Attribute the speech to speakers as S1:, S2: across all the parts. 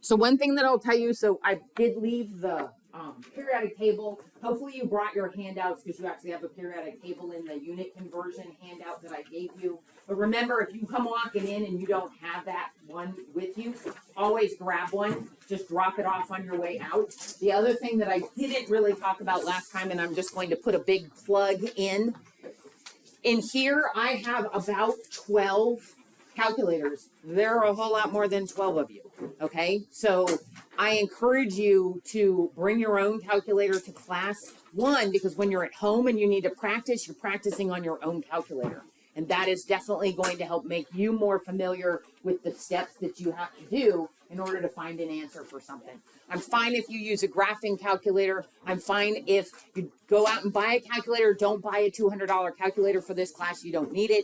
S1: So one thing that I'll tell you, so I did leave the periodic table. Hopefully you brought your handouts because you actually have a periodic table in the unit conversion handout that I gave you. But remember, if you come walking in and you don't have that one with you, always grab one. Just drop it off on your way out. The other thing that I didn't really talk about last time, and I'm just going to put a big plug in here, I have about 12 calculators. There are a whole lot more than 12 of you, okay? So I encourage you to bring your own calculator to class. One, because when you're at home and you need to practice, you're practicing on your own calculator. And that is definitely going to help make you more familiar with the steps that you have to do in order to find an answer for something. I'm fine if you use a graphing calculator. I'm fine if you go out and buy a calculator. Don't buy a $200 calculator for this class. You don't need it.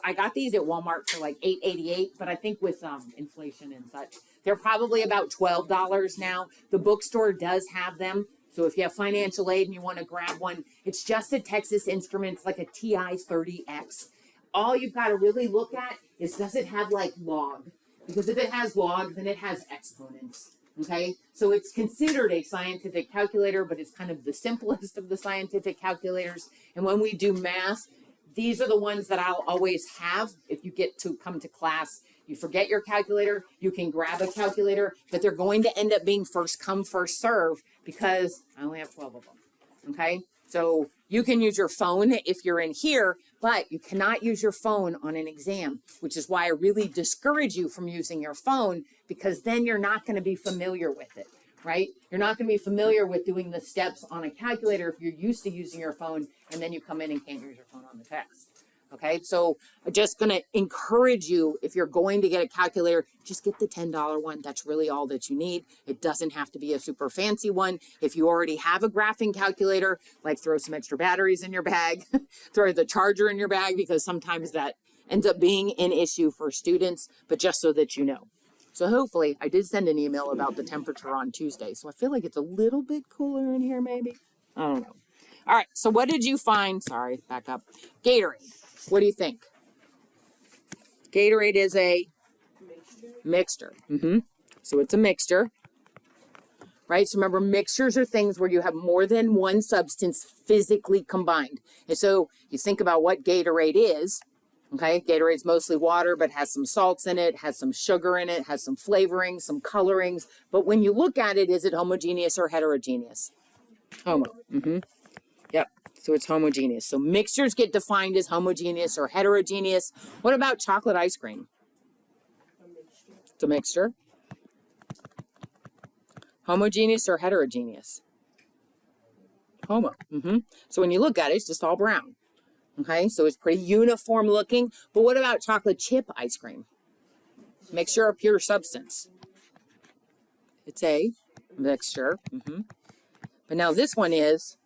S1: I got these at Walmart for like $8.88, but I think with inflation and such, they're probably about $12 now. The bookstore does have them. So if you have financial aid and you want to grab one, it's just a Texas Instruments, like a TI-30X. All you've got to really look at is, does it have like log? Because if it has log, then it has exponents. Okay, so it's considered a scientific calculator, but it's kind of the simplest of the scientific calculators. And when we do math, these are the ones that I'll always have. If you get to come to class, you forget your calculator, you can grab a calculator, but they're going to end up being first come, first serve because I only have 12 of them. Okay, so you can use your phone if you're in here, but you cannot use your phone on an exam, which is why I really discourage you from using your phone, because then you're not going to be familiar with it, right? You're not going to be familiar with doing the steps on a calculator if you're used to using your phone, and then you come in and can't use your phone on the test. Okay, so I'm just going to encourage you, if you're going to get a calculator, just get the $10 one. That's really all that you need. It doesn't have to be a super fancy one. If you already have a graphing calculator, like throw some extra batteries in your bag, throw the charger in your bag, because sometimes that ends up being an issue for students, but just so that you know. So hopefully, I did send an email about the temperature on Tuesday, so I feel like it's a little bit cooler in here maybe. I don't know. All right, so what did you find? Sorry, back up. Gatorade. What do you think? Gatorade is a mixture. So it's a mixture, right? So remember, mixtures are things where you have more than one substance physically combined. And so you think about what Gatorade is. Okay, Gatorade's mostly water, but has some salts in it, has some sugar in it, has some flavoring, some colorings. But when you look at it, is it homogeneous or heterogeneous? Homo. Yep. So it's homogeneous. So mixtures get defined as homogeneous or heterogeneous. What about chocolate ice cream? It's a mixture. Homogeneous or heterogeneous? Homo. So when you look at it, it's just all brown. Okay, so it's pretty uniform looking. But what about chocolate chip ice cream? Mixture or pure substance? It's a mixture. But now this one is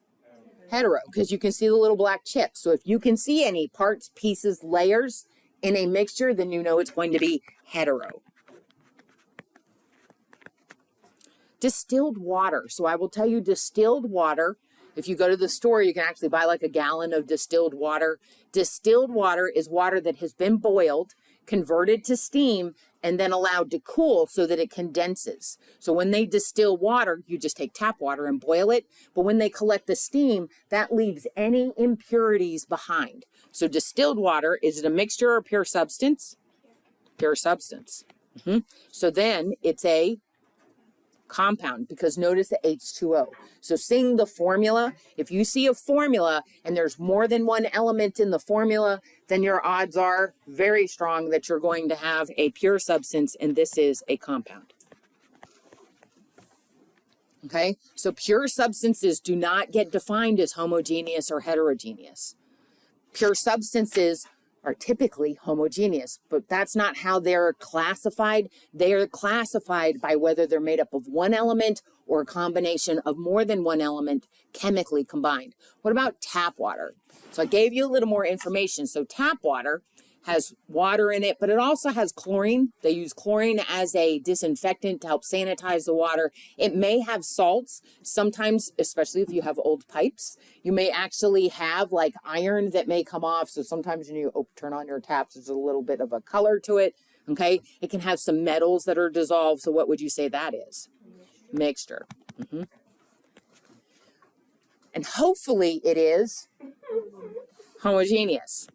S1: hetero, because you can see the little black chips. So if you can see any parts, pieces, layers in a mixture, then you know it's going to be hetero. Distilled water. So I will tell you, distilled water, if you go to the store, you can actually buy like a gallon of distilled water. Distilled water is water that has been boiled, converted to steam, and then allowed to cool so that it condenses. So when they distill water, you just take tap water and boil it. But when they collect the steam, that leaves any impurities behind. So distilled water, is it a mixture or pure substance? Pure substance. So then it's a compound, because notice the H2O. So seeing the formula, if you see a formula and there's more than one element in the formula, then your odds are very strong that you're going to have a pure substance, and this is a compound. Okay, so pure substances do not get defined as homogeneous or heterogeneous. Pure substances are typically homogeneous, but that's not how they're classified. They are classified by whether they're made up of one element or a combination of more than one element chemically combined. What about tap water? So I gave you a little more information. So tap water has water in it, but it also has chlorine. They use chlorine as a disinfectant to help sanitize the water. It may have salts. Sometimes, especially if you have old pipes, you may actually have like iron that may come off. So sometimes when you turn on your taps, there's a little bit of a color to it. Okay, it can have some metals that are dissolved. So what would you say that is? Mixture. And hopefully it is homogeneous.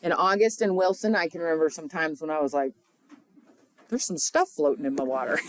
S1: In August and Wilson, I can remember sometimes when I was like, there's some stuff floating in my water.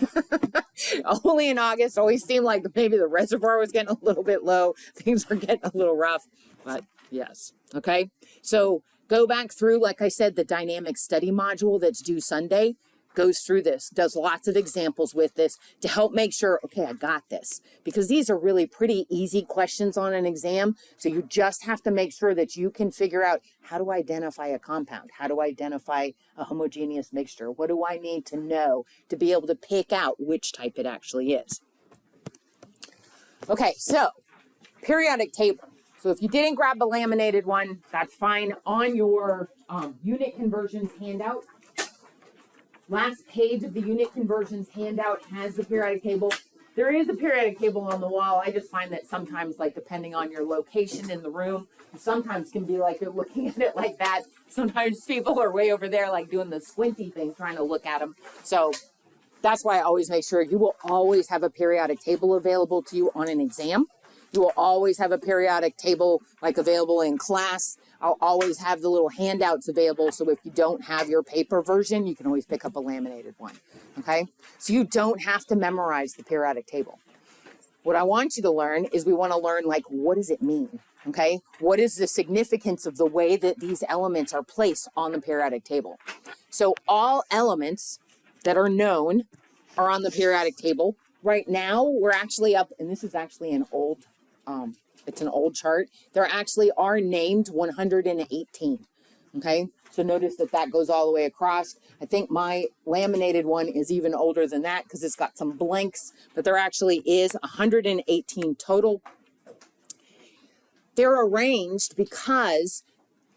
S1: Only in August, always seemed like maybe the reservoir was getting a little bit low. Things were getting a little rough, but yes. Okay, so go back through, like I said, the dynamic study module that's due Sunday goes through this, does lots of examples with this to help make sure, okay, I got this. Because these are really pretty easy questions on an exam. So you just have to make sure that you can figure out, how do I identify a compound? How do I identify a homogeneous mixture? What do I need to know to be able to pick out which type it actually is? Okay, so periodic table. So if you didn't grab the laminated one, that's fine. On your unit conversions handout, last page of the unit conversions handout has the periodic table. There is a periodic table on the wall. I just find that sometimes, like, depending on your location in the room, sometimes can be like you're looking at it like that. Sometimes people are way over there, like doing the squinty thing, trying to look at them. So that's why I always make sure you will always have a periodic table available to you on an exam. You will always have a periodic table like available in class. I'll always have the little handouts available. So if you don't have your paper version, you can always pick up a laminated one. Okay. So you don't have to memorize the periodic table. What I want you to learn is we want to learn, like, what does it mean? Okay. What is the significance of the way that these elements are placed on the periodic table? So all elements that are known are on the periodic table. Right now, we're actually up, and this is actually an old, it's an old chart. There actually are named 118, okay? So notice that that goes all the way across. I think my laminated one is even older than that because it's got some blanks, but there actually is 118 total. They're arranged because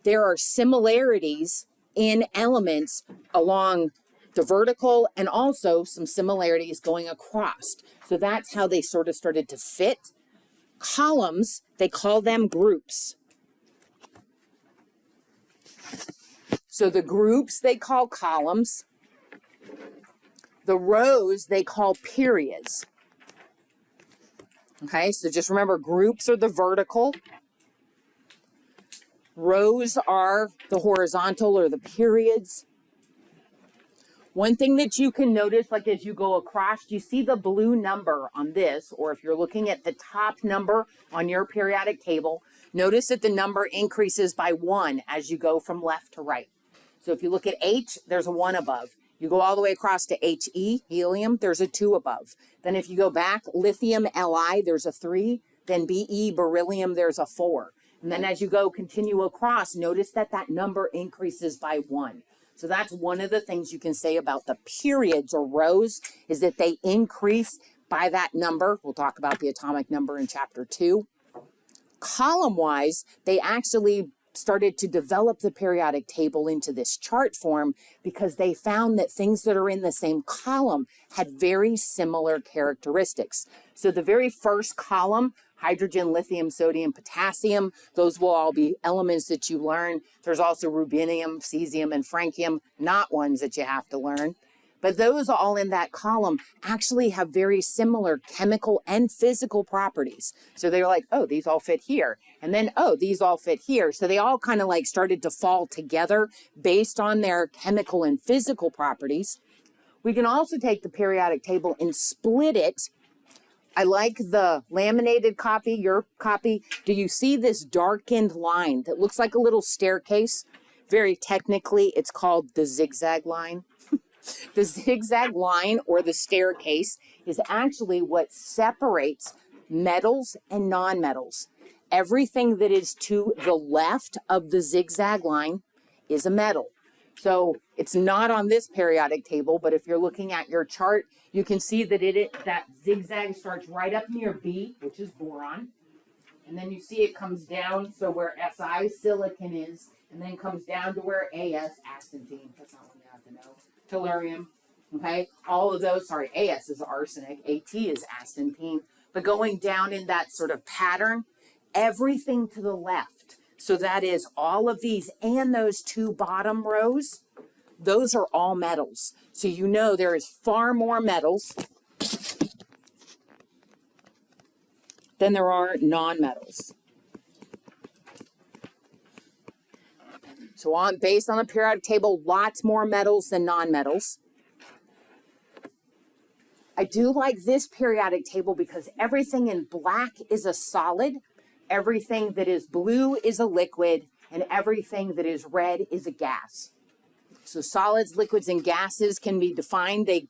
S1: there are similarities in elements along the vertical and also some similarities going across. So that's how they sort of started to fit. Columns, they call them groups. So the groups they call columns. The rows they call periods. Okay, so just remember, groups are the vertical. Rows are the horizontal or the periods. One thing that you can notice, like as you go across, you see the blue number on this, or if you're looking at the top number on your periodic table, notice that the number increases by 1 as you go from left to right. So if you look at H, there's a 1 above. You go all the way across to He, helium, there's a 2 above. Then if you go back, lithium, Li, there's a 3. Then Be, beryllium, there's a 4. And then as you go continue across, notice that that number increases by 1. So that's one of the things you can say about the periods or rows, is that they increase by that number. We'll talk about the atomic number in chapter 2. Column-wise, they actually started to develop the periodic table into this chart form because they found that things that are in the same column had very similar characteristics. So the very first column, hydrogen, lithium, sodium, potassium, those will all be elements that you learn. There's also rubidium, cesium, and francium, not ones that you have to learn. But those all in that column actually have very similar chemical and physical properties. So they're like, oh, these all fit here. And then, oh, these all fit here. So they all kind of like started to fall together based on their chemical and physical properties. We can also take the periodic table and split it. I like the laminated copy, your copy. Do you see this darkened line that looks like a little staircase? Very technically, it's called the zigzag line. The zigzag line or the staircase is actually what separates metals and nonmetals. Everything that is to the left of the zigzag line is a metal. So it's not on this periodic table, but if you're looking at your chart, you can see that that zigzag starts right up near B, which is boron. And then you see it comes down, so where Si, silicon is, and then comes down to where As, astatine, that's not one you have to know, tellurium, okay? All of those, sorry, As is arsenic, At is astatine, but going down in that sort of pattern, everything to the left. So that is all of these and those two bottom rows those are all metals. So you know there is far more metals than there are non-metals. So based on the periodic table, lots more metals than non-metals. I do like this periodic table because everything in black is a solid, everything that is blue is a liquid, and everything that is red is a gas. So solids, liquids, and gases can be defined. They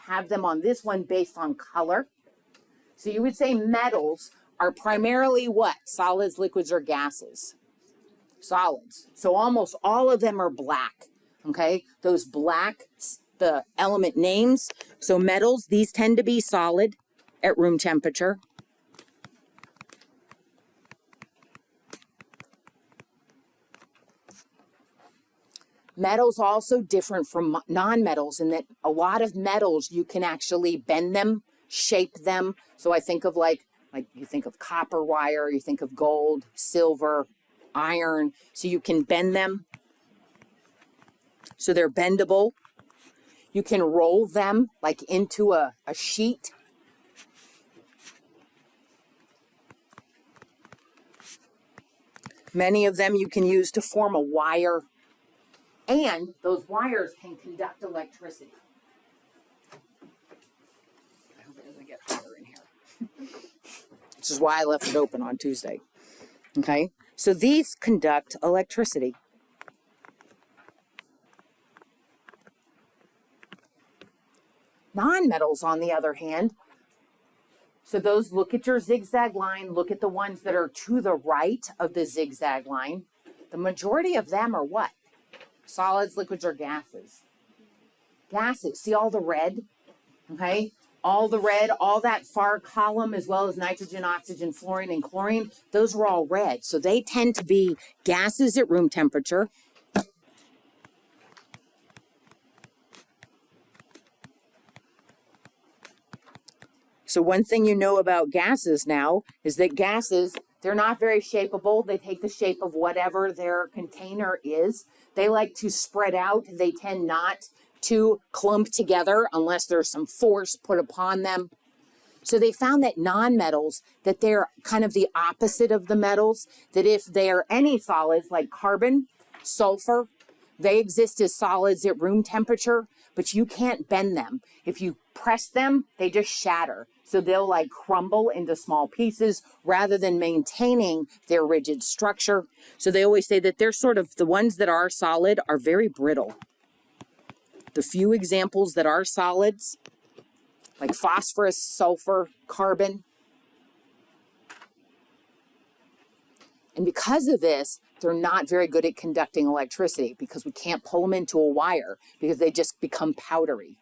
S1: have them on this one based on color. So you would say metals are primarily what? Solids, liquids, or gases? Solids. So almost all of them are black, okay? Those black, the element names. So metals, these tend to be solid at room temperature. Metals also different from non-metals in that a lot of metals you can actually bend them, shape them. So I think of like you think of copper wire, you think of gold, silver, iron. So you can bend them. So they're bendable. You can roll them like into a sheet. Many of them you can use to form a wire. And those wires can conduct electricity. I hope it doesn't get hotter in here. This is why I left it open on Tuesday. Okay, so these conduct electricity. Non-metals, on the other hand, so those, look at your zigzag line, look at the ones that are to the right of the zigzag line. The majority of them are what? Solids, liquids, or gases? Gases. See all the red? Okay? All the red, all that far column, as well as nitrogen, oxygen, fluorine, and chlorine, those were all red. So they tend to be gases at room temperature. So one thing you know about gases now is that gases, they're not very shapeable. They take the shape of whatever their container is. They like to spread out. They tend not to clump together unless there's some force put upon them. So they found that non-metals, that they're kind of the opposite of the metals, that if they're any solids like carbon, sulfur, they exist as solids at room temperature, but you can't bend them. If you press them, they just shatter. So they'll like crumble into small pieces rather than maintaining their rigid structure. So they always say that they're sort of, the ones that are solid are very brittle. The few examples that are solids, like phosphorus, sulfur, carbon. And because of this, they're not very good at conducting electricity because we can't pull them into a wire because they just become powdery.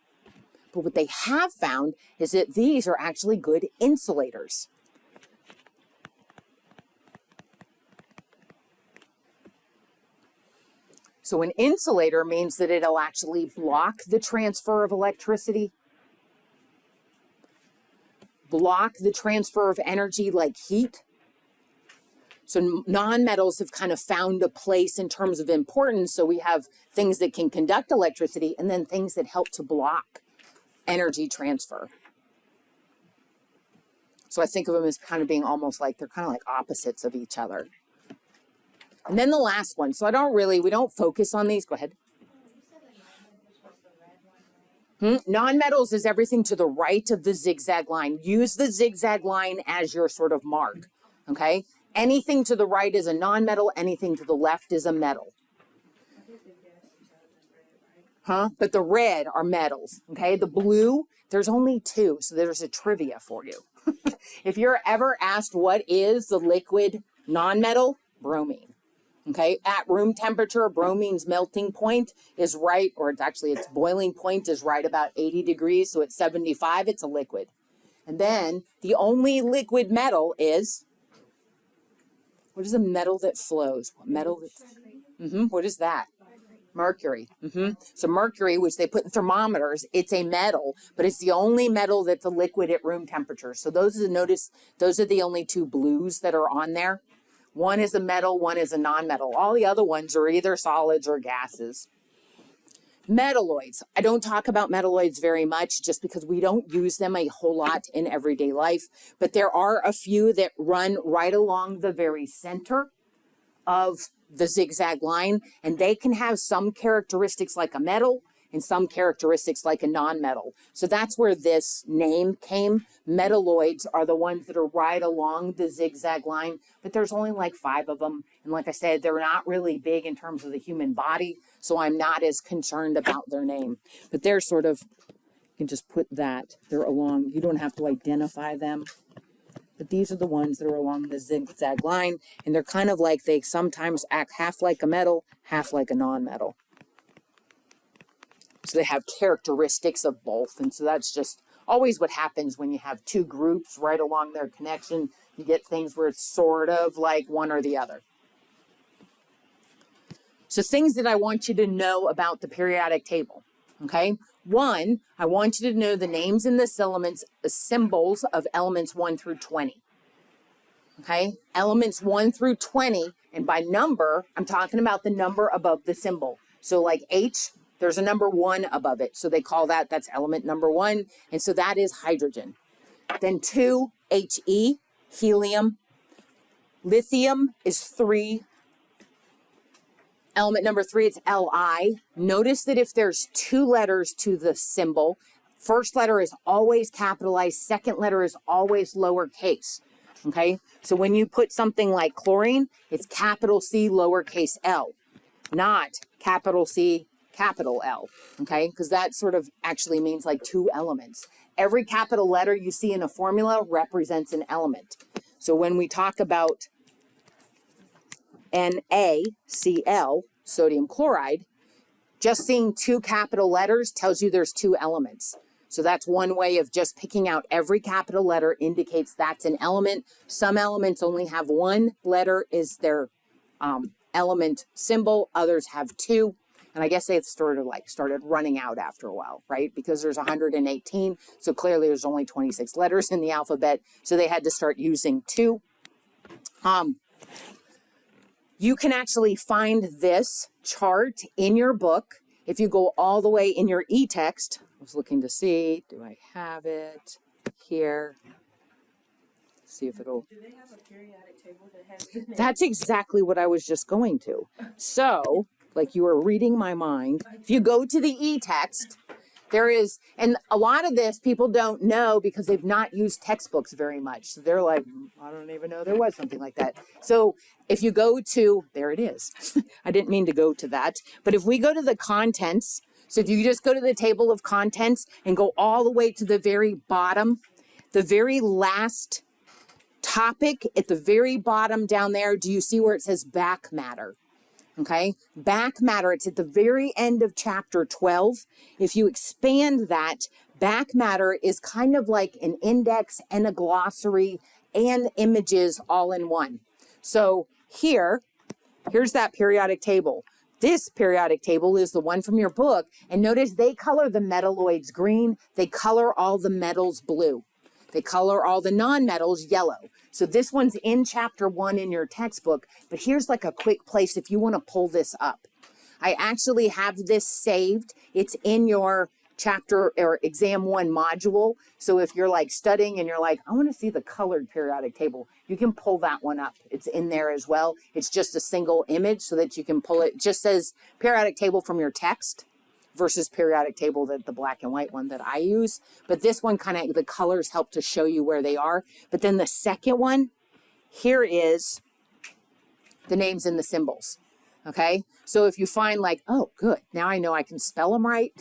S1: But what they have found is that these are actually good insulators. So an insulator means that it'll actually block the transfer of electricity, block the transfer of energy like heat. So non-metals have kind of found a place in terms of importance. So we have things that can conduct electricity and then things that help to block energy transfer. So I think of them as kind of being almost like, they're kind of like opposites of each other. And then the last one. So we don't focus on these. Go ahead. Non-metals is everything to the right of the zigzag line. Use the zigzag line as your sort of mark, okay? Anything to the right is a non-metal, anything to the left is a metal. But the red are metals, okay? The blue, there's only two, so there's a trivia for you. If you're ever asked what is the liquid non-metal, bromine, okay? At room temperature, bromine's melting point is right, or its boiling point is right about 80 degrees, so at 75, it's a liquid. And then the only liquid metal is, what is a metal that flows? What metal? What is that? Mercury. So mercury, which they put in thermometers, it's a metal, but it's the only metal that's a liquid at room temperature. So those are the only two blues that are on there. One is a metal, one is a non-metal. All the other ones are either solids or gases. Metalloids. I don't talk about metalloids very much just because we don't use them a whole lot in everyday life, but there are a few that run right along the very center of the zigzag line, and they can have some characteristics like a metal and some characteristics like a non-metal. So that's where this name came. Metalloids are the ones that are right along the zigzag line, but there's only like 5 of them. And like I said, they're not really big in terms of the human body, so I'm not as concerned about their name. But they're sort of, you can just put that, they're along, you don't have to identify them. But these are the ones that are along the zigzag line, and they're kind of like, they sometimes act half like a metal, half like a non-metal. So they have characteristics of both, and so that's just always what happens when you have 2 groups right along their connection. You get things where it's sort of like one or the other. So things that I want you to know about the periodic table, okay? 1, I want you to know the names and the symbols of elements 1 through 20. Okay, elements 1 through 20, and by number, I'm talking about the number above the symbol. So like H, there's a number 1 above it. So they call that, that's element number 1. And so that is hydrogen. Then 2, He, helium. Lithium is 3. Element number 3, it's Li. Notice that if there's 2 letters to the symbol, first letter is always capitalized, second letter is always lowercase. Okay, so when you put something like chlorine, it's capital C, lowercase l, not capital C, capital L, okay? Because that sort of actually means like 2 elements. Every capital letter you see in a formula represents an element. So when we talk about NaCl, sodium chloride, just seeing 2 capital letters tells you there's 2 elements. So that's one way of just picking out every capital letter indicates that's an element. Some elements only have 1 letter is their element symbol. Others have 2. And I guess they started running out after a while, right? Because there's 118. So clearly there's only 26 letters in the alphabet. So they had to start using 2. You can actually find this chart in your book. If you go all the way in your e-text, I was looking to see, do I have it here? See if it'll.
S2: Do they have a periodic table that has the name?
S1: That's exactly what I was just going to. So, like you were reading my mind, if you go to the e-text, there is, and a lot of this people don't know because they've not used textbooks very much. So they're like, I don't even know there was something like that. So if you go to, there it is. I didn't mean to go to that. But if we go to the contents, so if you just go to the table of contents and go all the way to the very bottom, the very last topic at the very bottom down there, do you see where it says back matter? Okay, back matter, it's at the very end of chapter 12. If you expand that, back matter is kind of like an index and a glossary and images all in one. So here's that periodic table. This periodic table is the one from your book, and notice they color the metalloids green, they color all the metals blue. They color all the non-metals yellow. So this one's in chapter 1 in your textbook, but here's like a quick place if you want to pull this up. I actually have this saved. It's in your chapter or exam 1 module. So if you're like studying and you're like, I want to see the colored periodic table, you can pull that one up. It's in there as well. It's just a single image so that you can pull it. It just says periodic table from your text versus periodic table, the black and white one that I use. But this one kind of, the colors help to show you where they are. But then the second one, here is the names and the symbols. Okay, so if you find like, oh, good, now I know I can spell them right,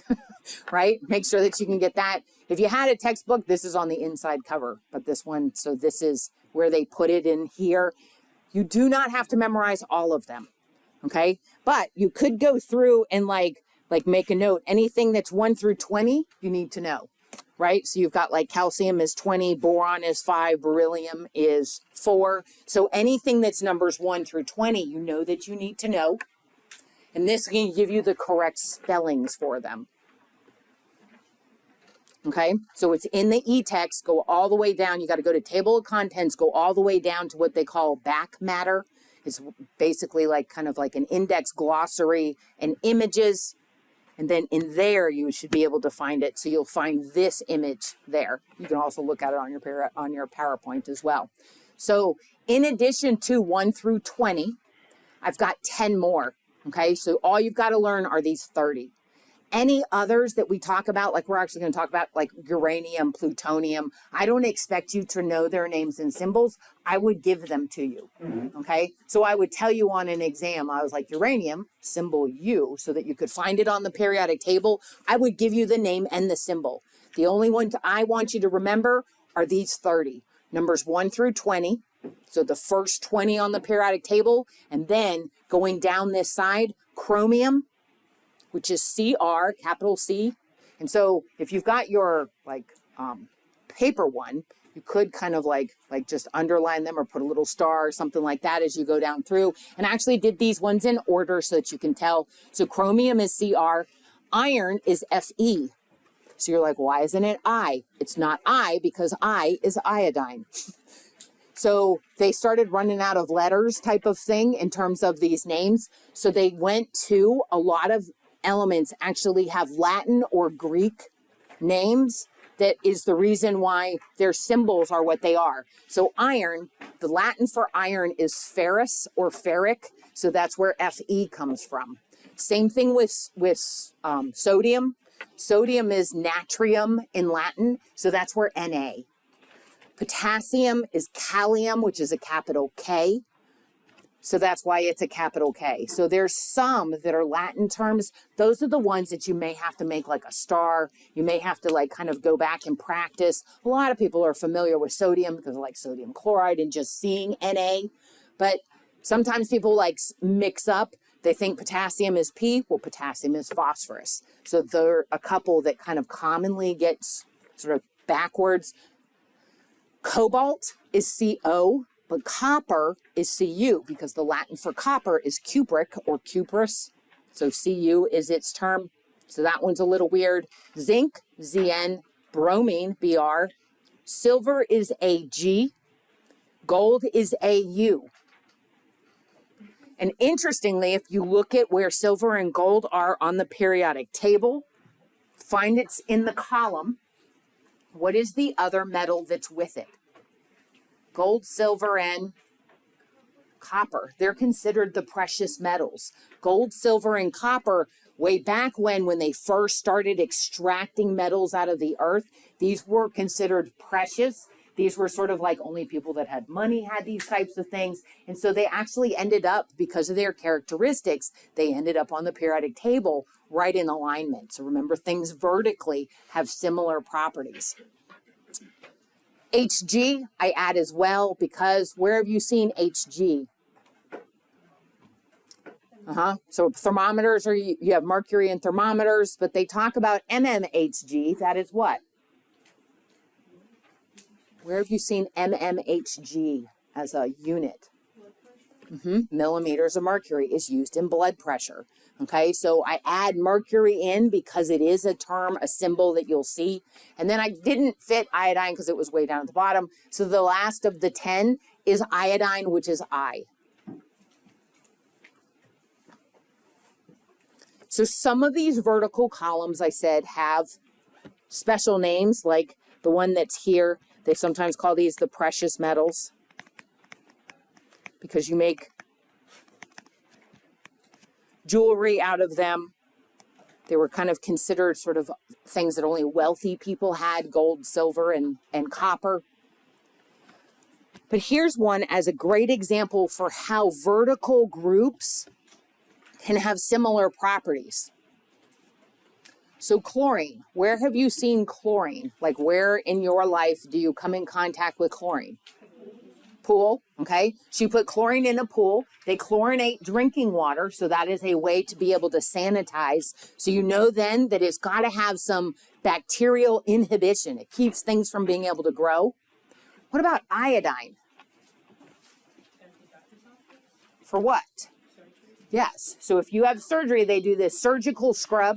S1: right? Make sure that you can get that. If you had a textbook, this is on the inside cover, but this one, so this is where they put it in here. You do not have to memorize all of them, okay? But you could go through and like make a note. Anything that's 1 through 20, you need to know, right? So you've got like calcium is 20, boron is 5, beryllium is 4. So anything that's numbers 1 through 20, you know that you need to know. And this can give you the correct spellings for them. Okay, so it's in the e-text, go all the way down. You got to go to table of contents, go all the way down to what they call back matter. It's basically like kind of like an index glossary and images. And then in there, you should be able to find it. So you'll find this image there. You can also look at it on your PowerPoint as well. So in addition to 1 through 20, I've got 10 more. Okay, so all you've got to learn are these 30. Any others that we talk about, like we're actually going to talk about, like uranium, plutonium, I don't expect you to know their names and symbols. I would give them to you, okay? So I would tell you on an exam, I was like, uranium, symbol U, so that you could find it on the periodic table. I would give you the name and the symbol. The only ones I want you to remember are these 30, numbers 1 through 20. So the first 20 on the periodic table, and then going down this side, chromium, which is CR, capital C. And so if you've got your paper one, you could kind of like just underline them or put a little star or something like that as you go down through. And I actually did these ones in order so that you can tell. So chromium is CR, iron is FE. So you're like, why isn't it I? It's not I because I is iodine. So they started running out of letters type of thing in terms of these names. So they went to a lot of elements actually have Latin or Greek names. That is the reason why their symbols are what they are. So iron, the Latin for iron is ferrous or ferric. So that's where Fe comes from. Same thing with sodium. Sodium is natrium in Latin. So that's where Na. Potassium is kalium, which is a capital K. So that's why it's a capital K. So there's some that are Latin terms. Those are the ones that you may have to make like a star. You may have to like kind of go back and practice. A lot of people are familiar with sodium because of like sodium chloride and just seeing Na. But sometimes people like mix up. They think potassium is P. Well, potassium is phosphorus. So there are a couple that kind of commonly get sort of backwards. Cobalt is CO. But copper is Cu because the Latin for copper is cupric or cuprous. So Cu is its term. So that one's a little weird. Zinc, Zn, bromine, Br. Silver is Ag. Gold is Au. And interestingly, if you look at where silver and gold are on the periodic table, find it's in the column. What is the other metal that's with it? Gold, silver, and copper. They're considered the precious metals. Gold, silver, and copper, way back when they first started extracting metals out of the earth, these were considered precious. These were sort of like only people that had money had these types of things. And so they actually ended up, because of their characteristics, they ended up on the periodic table right in alignment. So remember, things vertically have similar properties. Hg, I add as well, because where have you seen Hg? So thermometers, or you have mercury in thermometers, but they talk about mmHg. That is what? Where have you seen mmHg as a unit? Millimeters of mercury is used in blood pressure. Okay, so I add mercury in because it is a term, a symbol that you'll see. And then I didn't fit iodine because it was way down at the bottom. So the last of the 10 is iodine, which is I. So some of these vertical columns, I said, have special names, like the one that's here. They sometimes call these the precious metals because you make jewelry out of them. They were kind of considered sort of things that only wealthy people had, gold, silver, and copper. But here's one as a great example for how vertical groups can have similar properties. So chlorine, where have you seen chlorine? Like where in your life do you come in contact with chlorine? Pool, okay? So you put chlorine in a pool. They chlorinate drinking water, so that is a way to be able to sanitize. So you know then that it's got to have some bacterial inhibition. It keeps things from being able to grow. What about iodine? For what? Yes. So if you have surgery, they do this surgical scrub.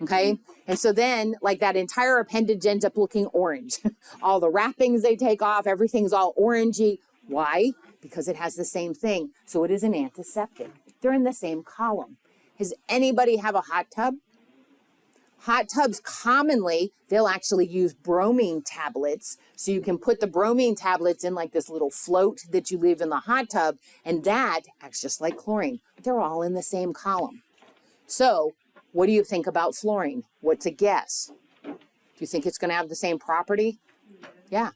S1: Okay. And so then like that entire appendage ends up looking orange. All the wrappings they take off, everything's all orangey. Why? Because it has the same thing. So it is an antiseptic. They're in the same column. Does anybody have a hot tub? Hot tubs commonly, they'll actually use bromine tablets. So you can put the bromine tablets in like this little float that you leave in the hot tub, and that acts just like chlorine. They're all in the same column. So what do you think about fluorine? What's a guess? Do you think it's going to have the same property? Yeah.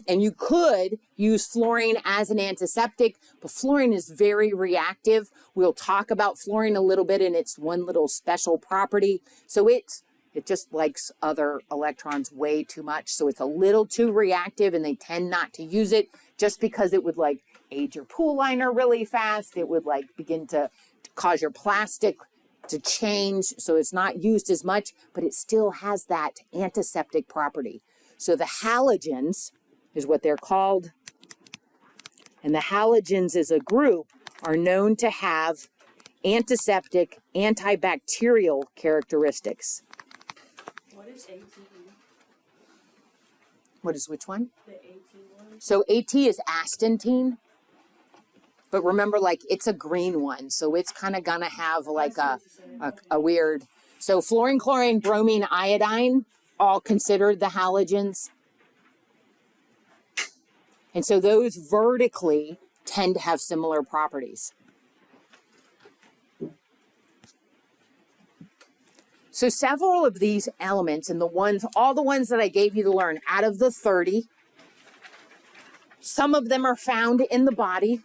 S1: And you could use fluorine as an antiseptic, but fluorine is very reactive. We'll talk about fluorine a little bit, and it's one little special property. So it just likes other electrons way too much. So it's a little too reactive, and they tend not to use it just because it would like age your pool liner really fast. It would like begin to cause your plastic to change. So it's not used as much, but it still has that antiseptic property. So the halogens is what they're called. And the halogens as a group are known to have antiseptic, antibacterial characteristics.
S2: What is ATE?
S1: What is which one?
S2: The AT one?
S1: So AT is astatine. But remember, like, it's a green one. So it's kind of going to have like a weird. So fluorine, chlorine, bromine, iodine, all considered the halogens. And so those vertically tend to have similar properties. So several of these elements and all the ones that I gave you to learn out of the 30, some of them are found in the body.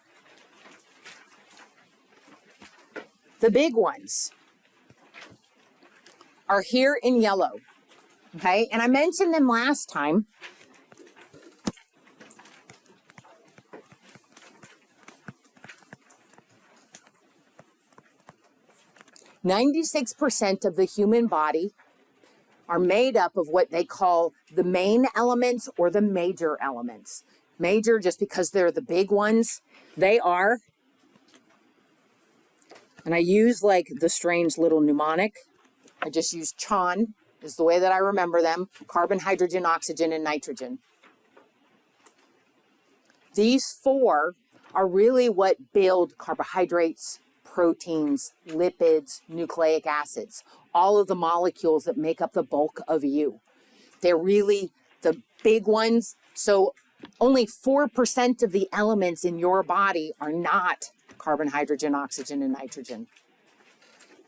S1: The big ones are here in yellow, okay? And I mentioned them last time. "96% of the human body are made up of what they call the main elements or the major elements." Major just because they're the big ones. They are, and I use like the strange little mnemonic. I just use CHM is the way that I remember them. Carbon, hydrogen, oxygen, and nitrogen. These four are really what build carbohydrates, proteins, lipids, nucleic acids, all of the molecules that make up the bulk of you. They're really the big ones. So only 4% of the elements in your body are not carbon, hydrogen, oxygen, and nitrogen.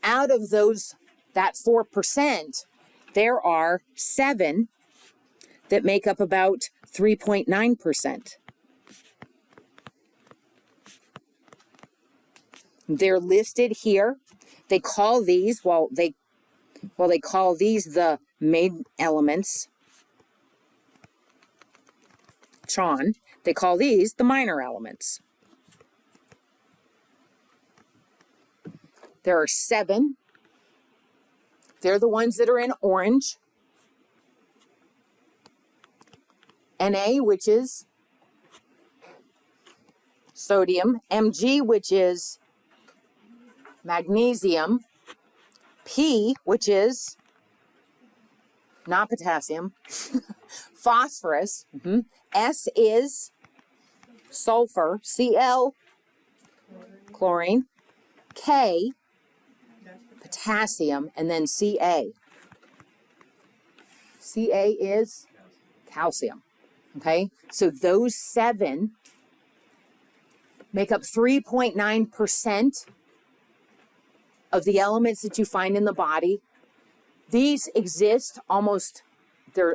S1: Out of that 4%, there are 7 that make up about 3.9%. They're listed here. They call these, they call these the main elements, CHM. They call these the minor elements. There are 7. They're the ones that are in orange. Na, which is sodium. Mg, which is magnesium. P, which is not potassium. Phosphorus. S is sulfur. Cl, chlorine. K, potassium. And then Ca. Ca is calcium. Okay, so those 7 make up 3.9% of the elements that you find in the body. These exist almost,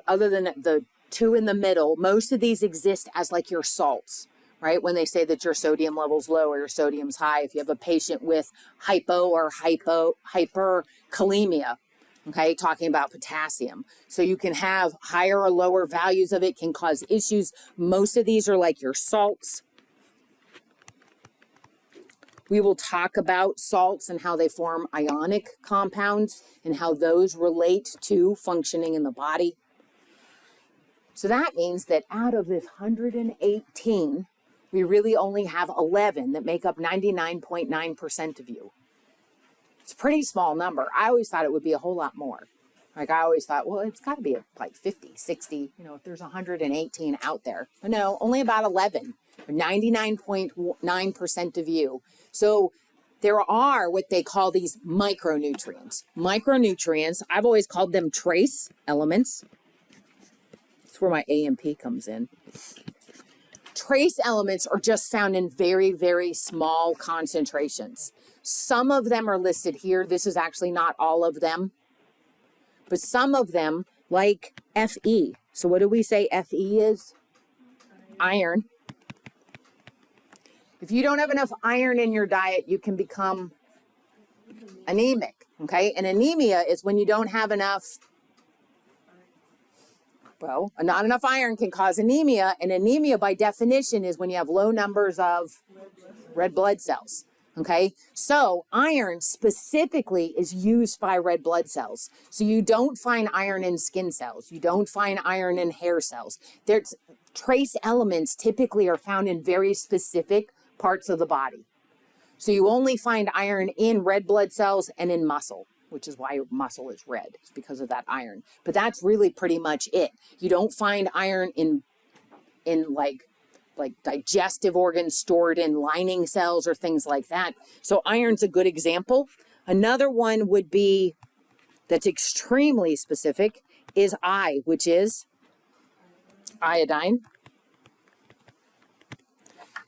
S1: other than the 2 in the middle, most of these exist as like your salts, right? When they say that your sodium level's low or your sodium's high, if you have a patient with hypo or hyperkalemia, okay, talking about potassium. So you can have higher or lower values of it, can cause issues. Most of these are like your salts. We will talk about salts and how they form ionic compounds and how those relate to functioning in the body. So that means that out of this 118, we really only have 11 that make up 99.9% of you. It's a pretty small number. I always thought it would be a whole lot more. Like I always thought, well, it's got to be like 50, 60, if there's 118 out there. But no, only about 11, 99.9% of you. So there are what they call these micronutrients. Micronutrients, I've always called them trace elements. That's where my AMP comes in. Trace elements are just found in very, very small concentrations. Some of them are listed here. This is actually not all of them. But some of them, like Fe. So what do we say Fe is? Iron. If you don't have enough iron in your diet, you can become anemic, okay? And anemia is when you don't have enough, well, not enough iron can cause anemia, and anemia by definition is when you have low numbers of red blood cells, okay? So iron specifically is used by red blood cells. So you don't find iron in skin cells. You don't find iron in hair cells. There's trace elements typically are found in very specific parts of the body. So you only find iron in red blood cells and in muscle, which is why muscle is red. It's because of that iron. But that's really pretty much it. You don't find iron in like digestive organs stored in lining cells or things like that. So iron's a good example. Another one would be that's extremely specific is I, which is iodine.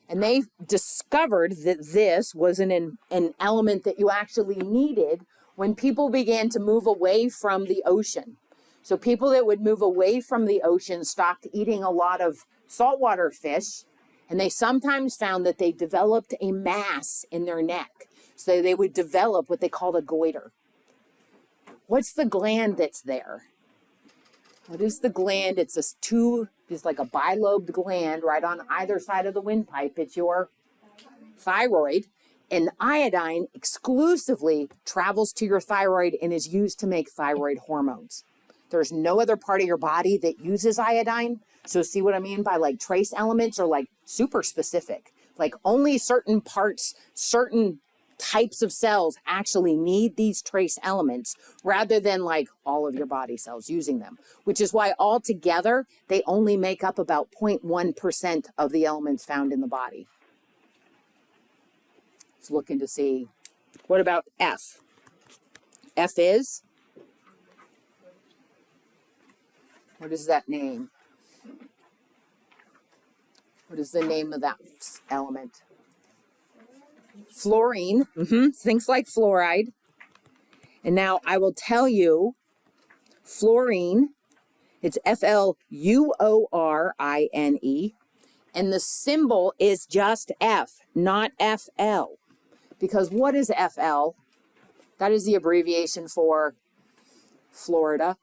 S1: And they discovered that this was an element that you actually needed when people began to move away from the ocean. So people that would move away from the ocean stopped eating a lot of saltwater fish, and they sometimes found that they developed a mass in their neck. So they would develop what they called a goiter. What's the gland that's there? What is the gland? It's like a bilobed gland right on either side of the windpipe. It's your thyroid. And iodine exclusively travels to your thyroid and is used to make thyroid hormones. There's no other part of your body that uses iodine. So see what I mean by like trace elements are like super specific. Like only certain parts, certain types of cells actually need these trace elements rather than like all of your body cells using them, which is why altogether they only make up about 0.1% of the elements found in the body. Let's look into see, what about F? F is, what is that name? What is the name of that element? Fluorine, things like fluoride. And now I will tell you, fluorine, it's Fluorine, and the symbol is just F, not Fl. Because what is Fl? That is the abbreviation for Florida.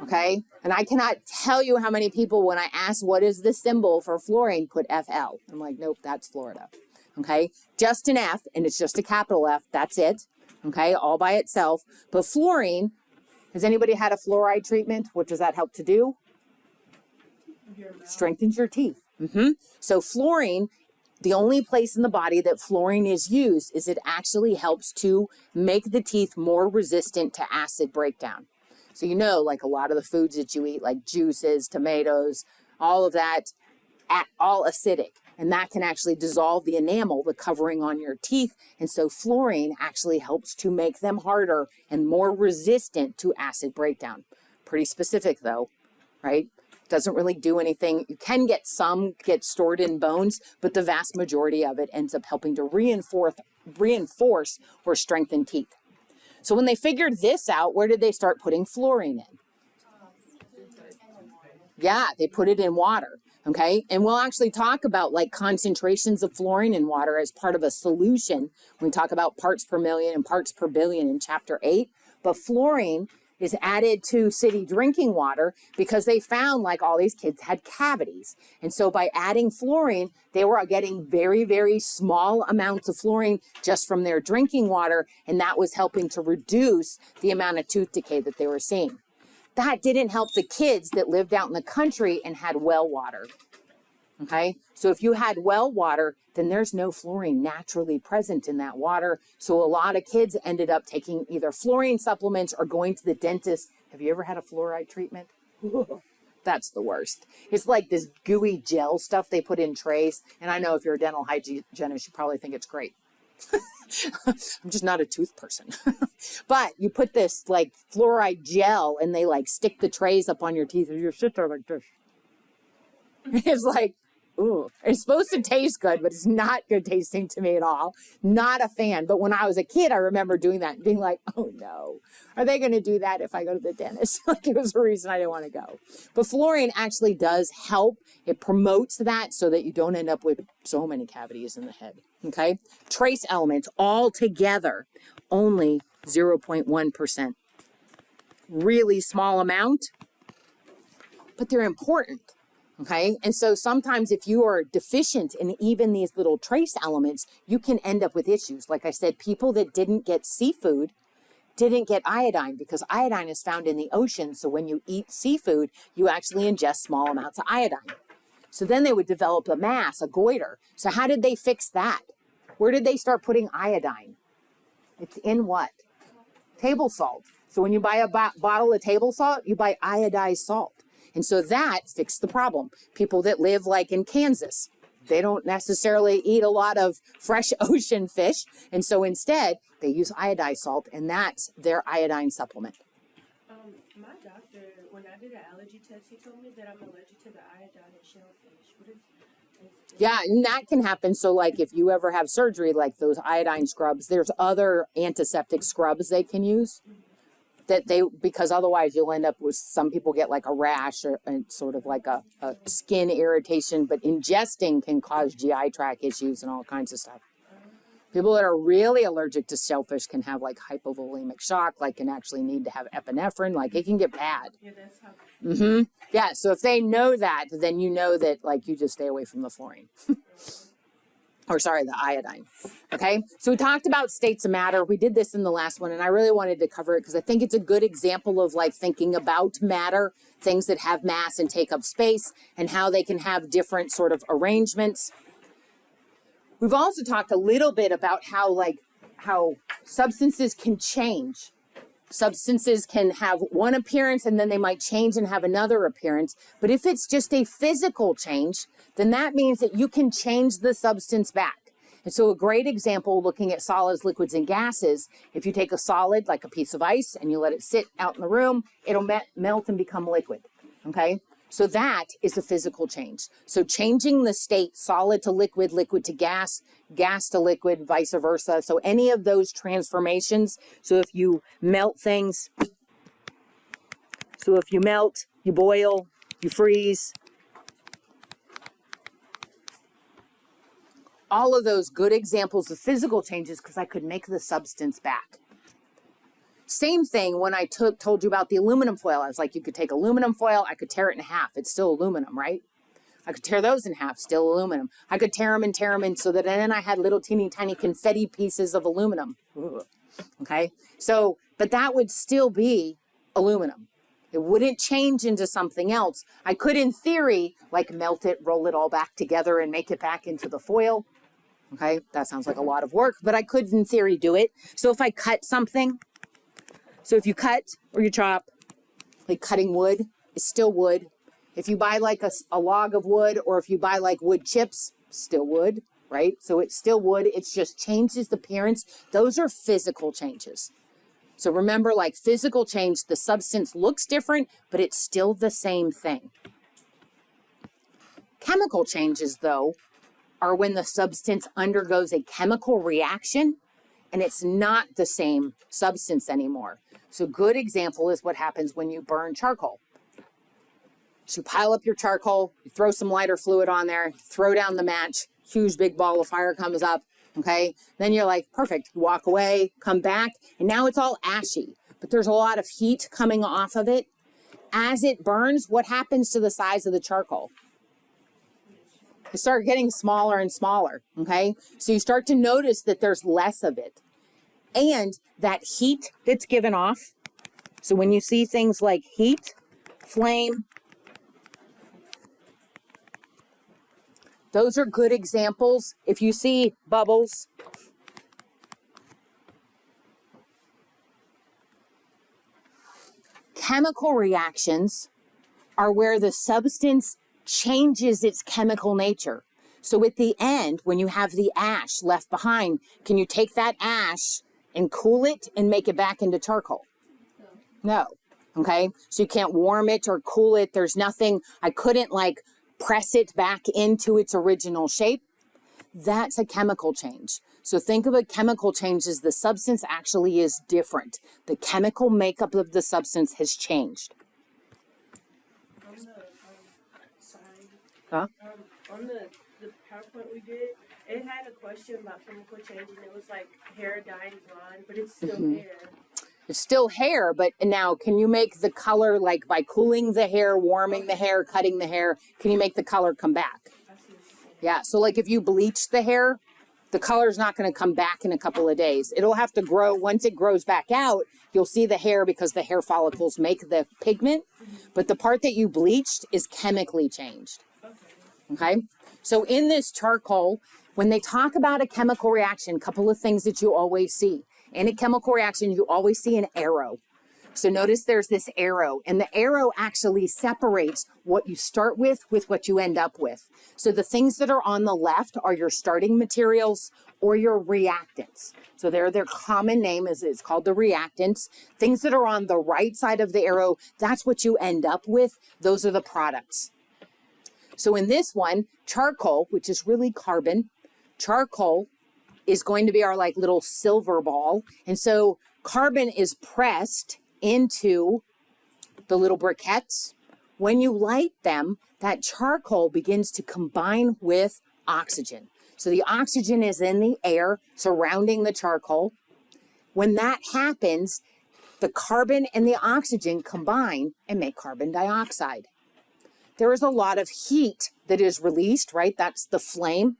S1: Okay? And I cannot tell you how many people, when I ask what is the symbol for fluorine, put Fl. I'm like, nope, that's Florida. Okay, just an F, and it's just a capital F. That's it. Okay, all by itself. But fluorine, has anybody had a fluoride treatment? What does that help to do? Strengthens your teeth. So fluorine, the only place in the body that fluorine is used is it actually helps to make the teeth more resistant to acid breakdown. So you know, like a lot of the foods that you eat, like juices, tomatoes, all of that, all acidic. And that can actually dissolve the enamel, the covering on your teeth. And so fluorine actually helps to make them harder and more resistant to acid breakdown. Pretty specific though, right? Doesn't really do anything. You can get some get stored in bones, but the vast majority of it ends up helping to reinforce or strengthen teeth. So when they figured this out, where did they start putting fluorine in? Yeah, they put it in water. Okay, and we'll actually talk about like concentrations of fluorine in water as part of a solution when we talk about parts per million and parts per billion in chapter 8. But fluorine is added to city drinking water because they found like all these kids had cavities. And so by adding fluorine, they were getting very, very small amounts of fluorine just from their drinking water. And that was helping to reduce the amount of tooth decay that they were seeing. That didn't help the kids that lived out in the country and had well water. Okay, so if you had well water, then there's no fluorine naturally present in that water. So a lot of kids ended up taking either fluorine supplements or going to the dentist. Have you ever had a fluoride treatment? That's the worst. It's like this gooey gel stuff they put in trays. And I know if you're a dental hygienist, you probably think it's great. I'm just not a tooth person. But you put this like fluoride gel and they like stick the trays up on your teeth and you sit there like this. It's like, ooh, it's supposed to taste good, but it's not good tasting to me at all. Not a fan. But when I was a kid, I remember doing that and being like, oh no, are they going to do that if I go to the dentist? Like it was a reason I didn't want to go. But fluorine actually does help. It promotes that so that you don't end up with so many cavities in the head. Okay. Trace elements all together, only 0.1%. Really small amount, but they're important. Okay. And so sometimes if you are deficient in even these little trace elements, you can end up with issues. Like I said, people that didn't get seafood didn't get iodine because iodine is found in the ocean. So when you eat seafood, you actually ingest small amounts of iodine. So then they would develop a mass, a goiter. So how did they fix that? Where did they start putting iodine? It's in what? Table salt. So when you buy a bottle of table salt, you buy iodized salt. And so that fixed the problem. People that live like in Kansas, they don't necessarily eat a lot of fresh ocean fish. And so instead, they use iodized salt, and that's their iodine supplement.
S2: My doctor, when I did an allergy test, he told me that I'm allergic to the iodine in shellfish. What is
S1: Yeah, and that can happen. So like if you ever have surgery, like those iodine scrubs, there's other antiseptic scrubs they can use. Because otherwise you'll end up with, some people get like a rash or sort of like a skin irritation, but ingesting can cause GI tract issues and all kinds of stuff. People that are really allergic to shellfish can have like hypovolemic shock, like can actually need to have epinephrine, like it can get bad.
S2: Yeah, that's how.
S1: Mm-hmm. Yeah, so if they know that, then you know that like you just stay away from the fluorine. Or sorry, the iodine. Okay, so we talked about states of matter. We did this in the last one, and I really wanted to cover it because I think it's a good example of like thinking about matter, things that have mass and take up space, and how they can have different sort of arrangements. We've also talked a little bit about how substances can change. Substances can have one appearance and then they might change and have another appearance. But if it's just a physical change, then that means that you can change the substance back. And so a great example looking at solids, liquids, and gases, if you take a solid like a piece of ice and you let it sit out in the room, it'll melt and become liquid. Okay? So that is a physical change. So changing the state, solid to liquid, liquid to gas, gas to liquid, vice versa. So any of those transformations. So if you melt things, so if you melt, you boil, you freeze, all of those good examples of physical changes because I could make the substance back. Same thing when I told you about the aluminum foil. I was like, you could take aluminum foil, I could tear it in half. It's still aluminum, right? I could tear those in half, still aluminum. I could tear them and so that then I had little teeny tiny confetti pieces of aluminum. Ugh. Okay, so, but that would still be aluminum. It wouldn't change into something else. I could, in theory, like melt it, roll it all back together and make it back into the foil. Okay, that sounds like a lot of work, but I could, in theory, do it. So if I cut something, so if you cut or you chop, like cutting wood is still wood. If you buy like a log of wood or if you buy like wood chips, still wood, right? So it's still wood. It's just changes the appearance. Those are physical changes. So remember, like physical change, the substance looks different, but it's still the same thing. Chemical changes, though, are when the substance undergoes a chemical reaction and it's not the same substance anymore. So good example is what happens when you burn charcoal. So you pile up your charcoal, you throw some lighter fluid on there, throw down the match, huge big ball of fire comes up, okay? Then you're like, perfect, you walk away, come back, and now it's all ashy. But there's a lot of heat coming off of it. As it burns, what happens to the size of the charcoal? It starts getting smaller and smaller, okay? So you start to notice that there's less of it. And that heat that's given off, so when you see things like heat, flame, those are good examples. If you see bubbles, chemical reactions are where the substance changes its chemical nature. So at the end, when you have the ash left behind, can you take that ash and cool it and make it back into charcoal? No. Okay. So you can't warm it or cool it. There's nothing. I couldn't like press it back into its original shape. That's a chemical change. So think of a chemical change as the substance actually is different. The chemical makeup of the substance has changed.
S2: On the side,
S1: Huh?
S2: on the PowerPoint we did, it had a question about chemical change, and it was like hair dyeing blonde, but it's still hair.
S1: It's still hair, but now can you make the color like by cooling the hair, warming the hair, cutting the hair? Can you make the color come back?
S2: I see what you're saying.
S1: Yeah. So like if you bleach the hair, the color's not going to come back in a couple of days. It'll have to grow. Once it grows back out, you'll see the hair because the hair follicles make the pigment. But the part that you bleached is chemically changed. Okay. So in this charcoal, when they talk about a chemical reaction, a couple of things that you always see. In a chemical reaction, you always see an arrow. So notice there's this arrow, and the arrow actually separates what you start with what you end up with. So the things that are on the left are your starting materials or your reactants. So their common name is it's called the reactants. Things that are on the right side of the arrow, that's what you end up with. Those are the products. So in this one, charcoal, which is really carbon, charcoal is going to be our like little silver ball. And so carbon is pressed into the little briquettes. When you light them, that charcoal begins to combine with oxygen. So the oxygen is in the air surrounding the charcoal. When that happens, the carbon and the oxygen combine and make carbon dioxide. There is a lot of heat that is released, right? That's the flame.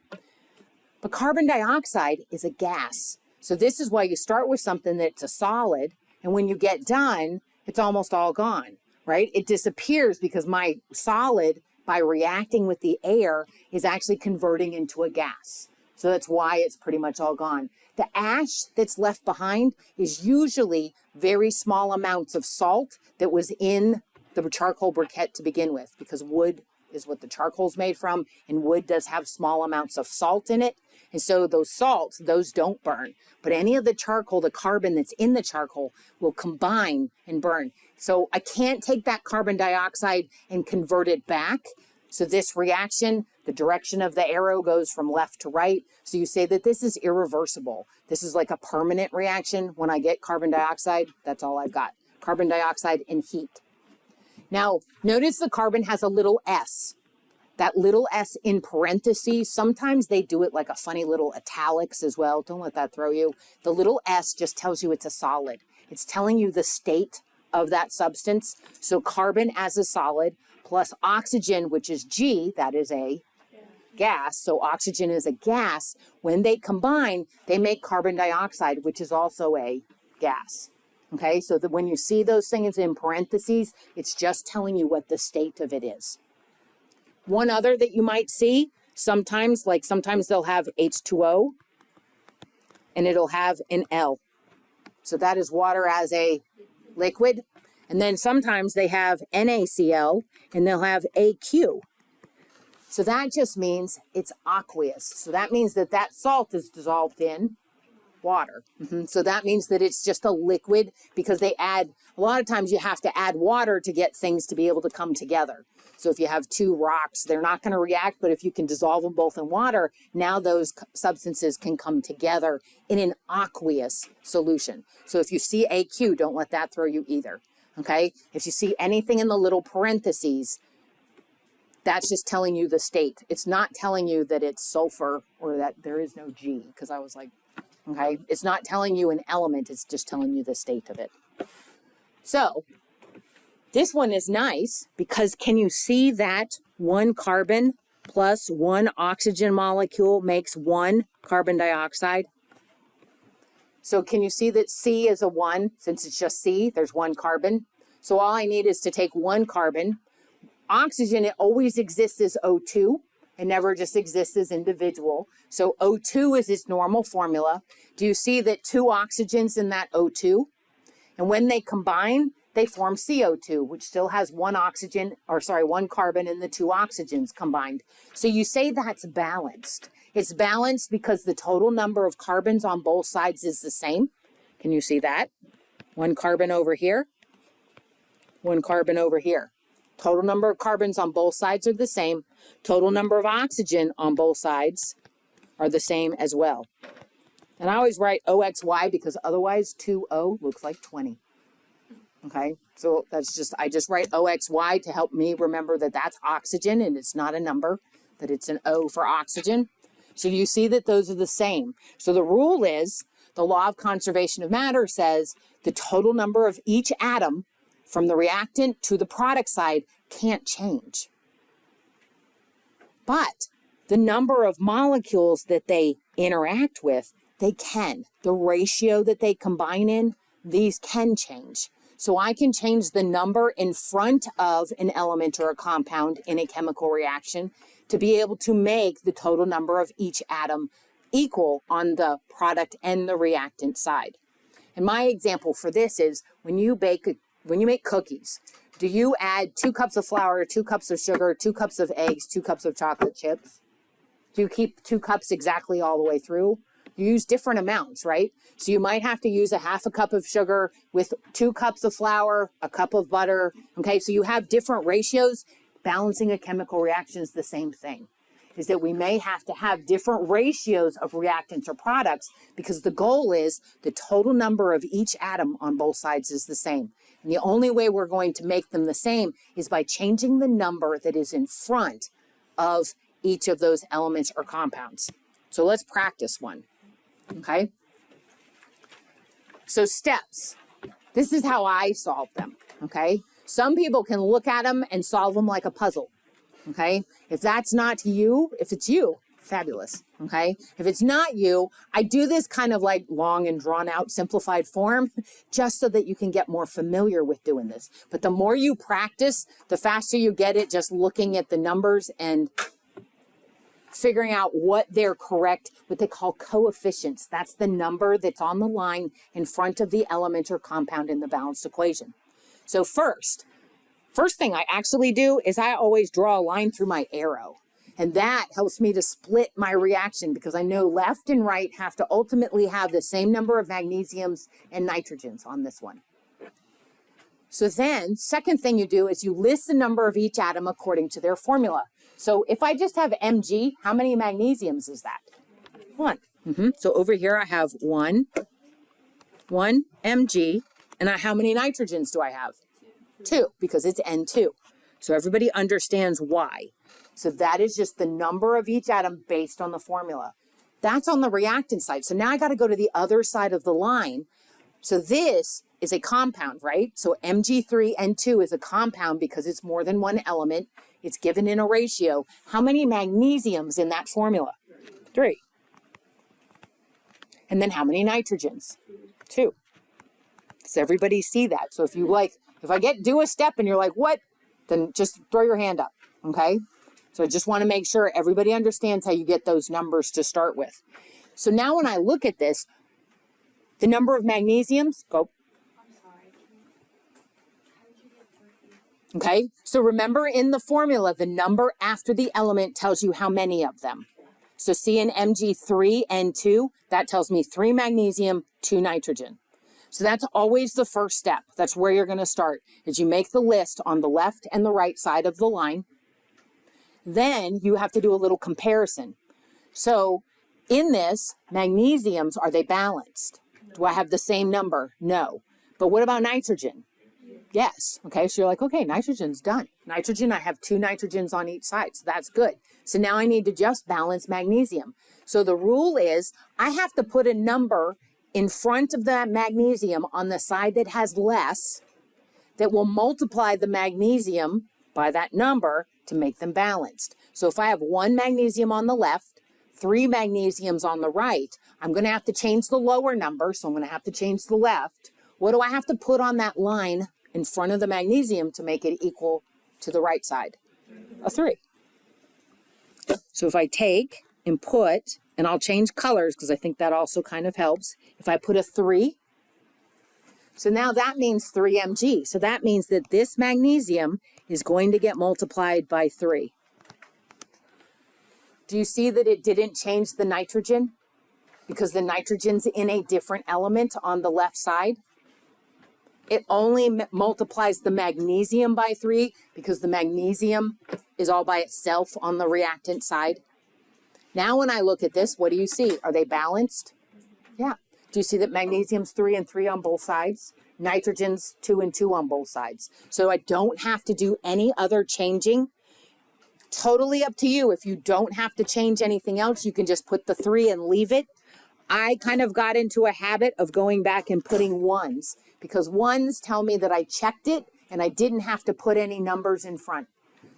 S1: But carbon dioxide is a gas. So this is why you start with something that's a solid, and when you get done, it's almost all gone, right? It disappears because my solid, by reacting with the air, is actually converting into a gas. So that's why it's pretty much all gone. The ash that's left behind is usually very small amounts of salt that was in the charcoal briquette to begin with, because wood is what the charcoal is made from, and wood does have small amounts of salt in it. And so those salts, those don't burn. But any of the charcoal, the carbon that's in the charcoal will combine and burn. So I can't take that carbon dioxide and convert it back. So this reaction, the direction of the arrow goes from left to right. So you say that this is irreversible. This is like a permanent reaction. When I get carbon dioxide, that's all I've got. Carbon dioxide and heat. Now, notice the carbon has a little S. That little s in parentheses, sometimes they do it like a funny little italics as well. Don't let that throw you. The little s just tells you it's a solid. It's telling you the state of that substance. So carbon as a solid plus oxygen, which is G, that is a gas. So oxygen is a gas. When they combine, they make carbon dioxide, which is also a gas. Okay, so that when you see those things in parentheses, it's just telling you what the state of it is. One other that you might see, sometimes they'll have H2O and it'll have an L. So that is water as a liquid. And then sometimes they have NaCl and they'll have AQ. So that just means it's aqueous. So that means that that salt is dissolved in water. So that means that it's just a liquid, because they add, a lot of times you have to add water to get things to be able to come together. So if you have two rocks, they're not going to react, but if you can dissolve them both in water, now those substances can come together in an aqueous solution. So if you see AQ, don't let that throw you either. Okay? If you see anything in the little parentheses, that's just telling you the state. It's not telling you that it's sulfur or that there is no G, because I was like, okay, it's not telling you an element, it's just telling you the state of it. So this one is nice because can you see that one carbon plus one oxygen molecule makes one carbon dioxide? So can you see that C is a 1? Since it's just C, there's one carbon. So all I need is to take one carbon. Oxygen, it always exists as O2. It never just exists as individual. So O2 is its normal formula. Do you see that two oxygens in that O2? And when they combine, they form CO2, which still has one carbon and the 2 oxygens combined. So you say that's balanced. It's balanced because the total number of carbons on both sides is the same. Can you see that? 1 carbon over here, 1 carbon over here. Total number of carbons on both sides are the same. Total number of oxygen on both sides are the same as well. And I always write OXY because otherwise 2O looks like 20. Okay, so I just write OXY to help me remember that that's oxygen and it's not a number, that it's an O for oxygen. So you see that those are the same. So the rule is, the law of conservation of matter says the total number of each atom from the reactant to the product side can't change. But the number of molecules that they interact with, they can. The ratio that they combine in, these can change. So I can change the number in front of an element or a compound in a chemical reaction to be able to make the total number of each atom equal on the product and the reactant side. And my example for this is when you make cookies, do you add 2 cups of flour, 2 cups of sugar, 2 cups of eggs, 2 cups of chocolate chips? Do you keep 2 cups exactly all the way through? You use different amounts, right? So you might have to use a 1/2 cup of sugar with 2 cups of flour, a cup of butter. Okay, so you have different ratios. Balancing a chemical reaction is the same thing, is that we may have to have different ratios of reactants or products because the goal is the total number of each atom on both sides is the same. And the only way we're going to make them the same is by changing the number that is in front of each of those elements or compounds. So let's practice one. Okay? So steps. This is how I solve them. Okay? Some people can look at them and solve them like a puzzle. Okay? If that's not you, if it's you, fabulous. Okay? If it's not you, I do this kind of like long and drawn out simplified form just so that you can get more familiar with doing this. But the more you practice, the faster you get it just looking at the numbers and figuring out what they're correct, what they call coefficients. That's the number that's on the line in front of the element or compound in the balanced equation. So first thing I actually do is I always draw a line through my arrow. And that helps me to split my reaction because I know left and right have to ultimately have the same number of magnesiums and nitrogens on this one. So then, second thing you do is you list the number of each atom according to their formula. So if I just have Mg, how many magnesiums is that? 1. So over here I have 1 Mg, and how many nitrogens do I have? 2, because it's N2. So everybody understands why. So that is just the number of each atom based on the formula. That's on the reactant side. So now I got to go to the other side of the line. So this is a compound, right? So Mg3N2 is a compound because it's more than one element. It's given in a ratio. How many magnesiums in that formula? 3. And then how many nitrogens? 2. Does everybody see that? So if I do a step and you're like, what? Then just throw your hand up, okay? So I just want to make sure everybody understands how you get those numbers to start with. So now when I look at this, the number of magnesiums, go. Okay, so remember in the formula, the number after the element tells you how many of them. So see in Mg3N2, that tells me 3 magnesium, 2 nitrogen. So that's always the first step. That's where you're going to start, is you make the list on the left and the right side of the line. Then you have to do a little comparison. So in this, magnesiums, are they balanced? Do I have the same number? No. But what about nitrogen? Yes. Okay, so you're like, okay, nitrogen's done. Nitrogen, I have 2 nitrogens on each side, so that's good. So now I need to just balance magnesium. So the rule is I have to put a number in front of that magnesium on the side that has less that will multiply the magnesium by that number to make them balanced. So if I have 1 magnesium on the left, 3 magnesiums on the right, I'm going to have to change the lower number, so I'm going to have to change the left. What do I have to put on that line in front of the magnesium to make it equal to the right side? A 3. So if I take and put, and I'll change colors because I think that also kind of helps. If I put a 3, So now that means 3 Mg. So that means that this magnesium is going to get multiplied by 3. Do you see that it didn't change the nitrogen? Because the nitrogen's in a different element on the left side. It only multiplies the magnesium by 3 because the magnesium is all by itself on the reactant side. Now when I look at this, what do you see? Are they balanced? Yeah. Do you see that magnesium's 3 and 3 on both sides? Nitrogen's 2 and 2 on both sides. So I don't have to do any other changing. Totally up to you. If you don't have to change anything else, you can just put the 3 and leave it. I kind of got into a habit of going back and putting 1s because 1s tell me that I checked it and I didn't have to put any numbers in front.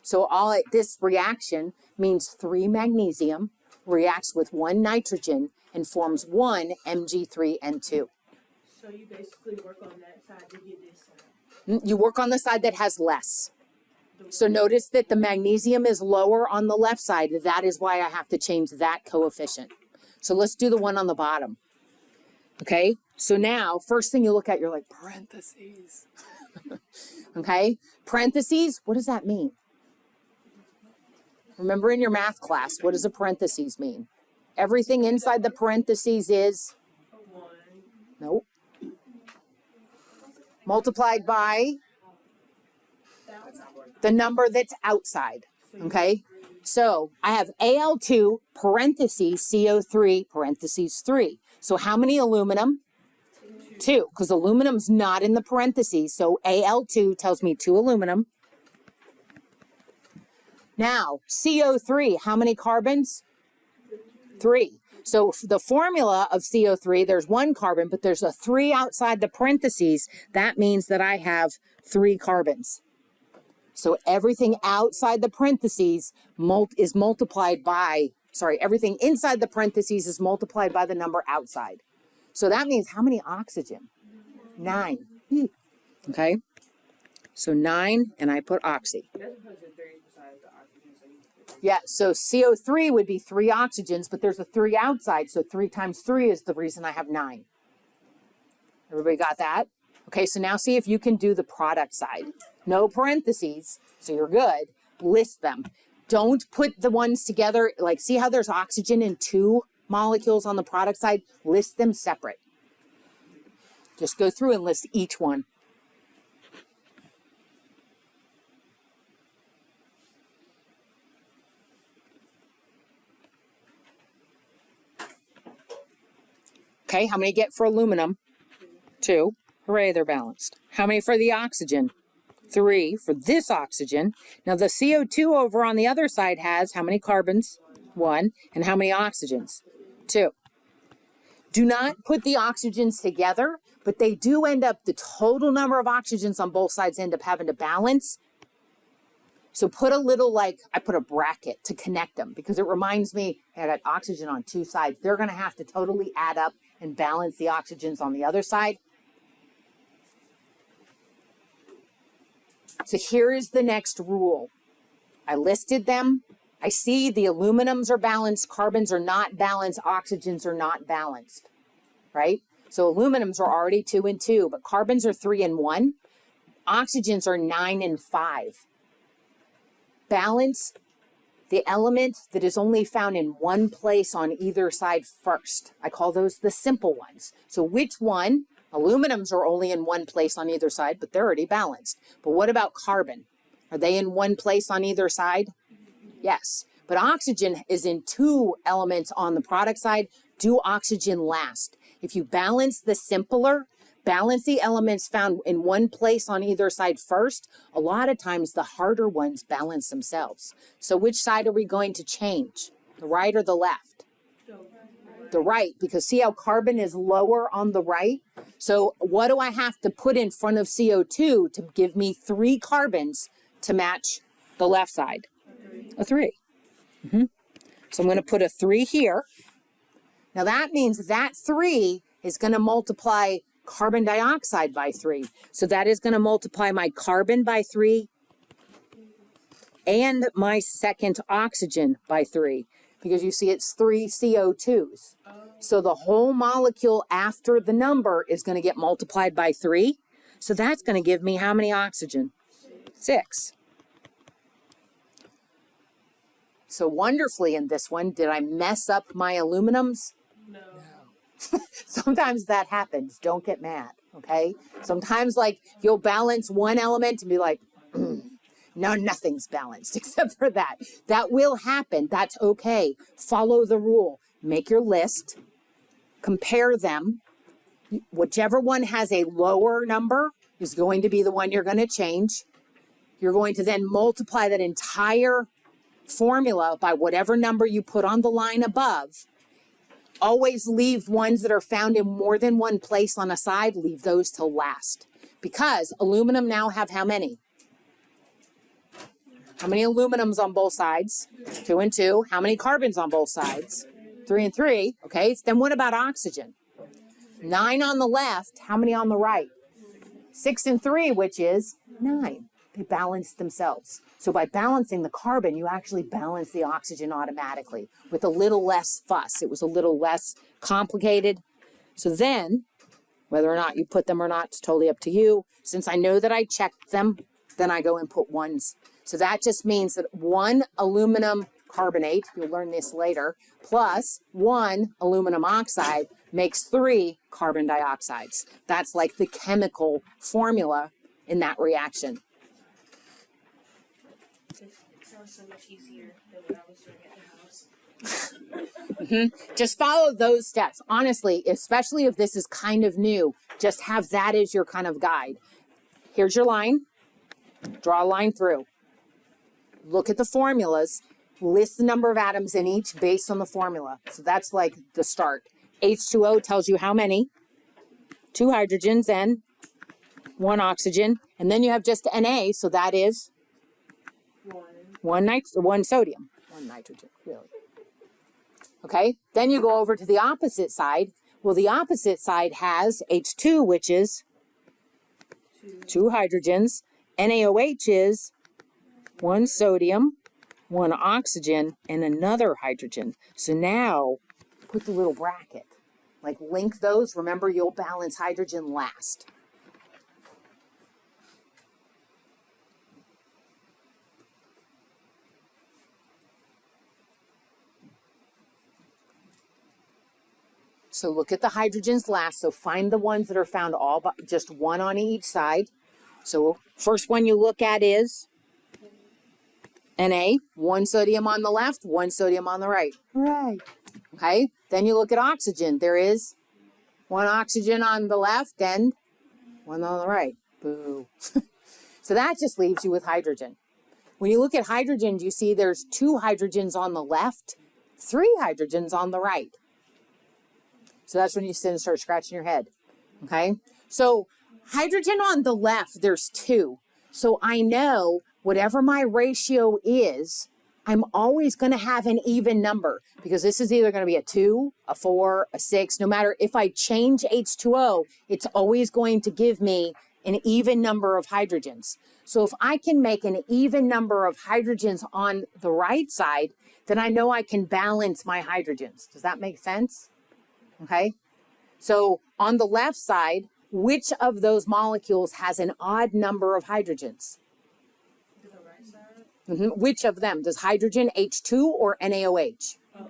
S1: So this reaction means 3 magnesium reacts with 1 nitrogen and forms 1 Mg3N2.
S2: So you basically work on that side to get this side.
S1: You work on the side that has less. So notice that the magnesium is lower on the left side. That is why I have to change that coefficient. So let's do the one on the bottom. Okay, so now first thing you look at, you're like, parentheses. Okay, parentheses, what does that mean? Remember in your math class, what does a parentheses mean? Everything inside the parentheses is?
S2: 1.
S1: Nope. Multiplied by the number that's outside. Okay, so I have Al2 parentheses CO3 parentheses 3. So how many aluminum? 2, because aluminum's not in the parentheses. So Al2 tells me 2 aluminum. Now, CO3, how many carbons? 3. So the formula of CO3, there's 1 carbon, but there's a 3 outside the parentheses. That means that I have 3 carbons. So everything outside the parentheses is multiplied by, everything inside the parentheses is multiplied by the number outside. So that means how many oxygen? 9. Okay. So 9, and I put oxy.
S2: That's because the 3 is besides the oxygen, so you put that.
S1: Yeah, so CO3 would be 3 oxygens, but there's a 3 outside, so 3 times 3 is the reason I have 9. Everybody got that? Okay, so now see if you can do the product side. No parentheses, so you're good. List them. Don't put the ones together. Like, see how there's oxygen in 2 molecules on the product side? List them separate. Just go through and list each one. Okay, how many get for aluminum? 2. Hooray, they're balanced. How many for the oxygen? 3 for this oxygen. Now the CO2 over on the other side has how many carbons? 1. And how many oxygens? 2. Do not put the oxygens together, but they do end up, the total number of oxygens on both sides end up having to balance. So put a little, I put a bracket to connect them because it reminds me, hey, I got oxygen on 2 sides. They're going to have to totally add up and balance the oxygens on the other side. So here is the next rule. I listed them. I see the aluminums are balanced, carbons are not balanced, oxygens are not balanced, right? So aluminums are already 2 and 2, but carbons are 3 and 1. Oxygens are 9 and 5. Balance the element that is only found in one place on either side first. I call those the simple ones. So which one? Aluminums are only in one place on either side, but they're already balanced. But what about carbon? Are they in one place on either side? Yes. But oxygen is in 2 elements on the product side. Do oxygen last? If you balance the simpler, balance the elements found in one place on either side first, a lot of times the harder ones balance themselves. So which side are we going to change? The right or the left? The right, because see how carbon is lower on the right? So what do I have to put in front of CO2 to give me 3 carbons to match the left side? A 3. So I'm going to put a 3 here. Now that means that 3 is going to multiply carbon dioxide by 3. So that is going to multiply my carbon by 3 and my second oxygen by 3. because you see it's 3 CO2s. So the whole molecule after the number is going to get multiplied by 3. So that's going to give me how many oxygen? 6. So wonderfully in this one, did I mess up my aluminums?
S2: No.
S1: Sometimes that happens. Don't get mad, okay? Sometimes, like, you'll balance one element and be like, no, nothing's balanced except for that. That will happen. That's okay. Follow the rule. Make your list. Compare them. Whichever one has a lower number is going to be the one you're going to change. You're going to then multiply that entire formula by whatever number you put on the line above. Always leave ones that are found in more than one place on a side. Leave those till last. Because aluminum now have how many? How many aluminums on both sides? 2 and 2. How many carbons on both sides? 3 and 3. Okay, then what about oxygen? 9 on the left. How many on the right? 6 and 3, which is 9. They balance themselves. So by balancing the carbon, you actually balance the oxygen automatically with a little less fuss. It was a little less complicated. So then, whether or not you put them or not, it's totally up to you. Since I know that I checked them, then I go and put ones. So that just means that 1 aluminum carbonate, you'll learn this later, plus 1 aluminum oxide makes 3 carbon dioxides. That's like the chemical formula in that reaction.
S2: It sounds so much easier than what I was doing at the house.
S1: Just follow those steps. Honestly, especially if this is kind of new, just have that as your kind of guide. Here's your line. Draw a line through. Look at the formulas. List the number of atoms in each based on the formula. So that's like the start. H2O tells you how many. 2 hydrogens and 1 oxygen. And then you have just Na, so that is 1 sodium. 1 nitrogen, really. Okay, then you go over to the opposite side. Well, the opposite side has H2, which is 2 hydrogens. NaOH is 1 sodium, 1 oxygen, and another hydrogen. So now, put the little bracket. Like, link those. Remember, you'll balance hydrogen last. So look at the hydrogens last. So find the ones that are found all but just 1 on each side. So first one you look at is Na, 1 sodium on the left, 1 sodium on the right. Right. Okay. Then you look at oxygen. There is 1 oxygen on the left and 1 on the right. Boo. So that just leaves you with hydrogen. When you look at hydrogen, you see there's 2 hydrogens on the left, 3 hydrogens on the right. So that's when you sit and start scratching your head. Okay. So hydrogen on the left, there's 2. So I know whatever my ratio is, I'm always going to have an even number because this is either going to be a 2, a 4, a 6. No matter if I change H2O, it's always going to give me an even number of hydrogens. So if I can make an even number of hydrogens on the right side, then I know I can balance my hydrogens. Does that make sense? Okay. So on the left side, which of those molecules has an odd number of hydrogens?
S2: To the right side?
S1: Which of them? Does hydrogen H2 or NaOH?
S2: Oh,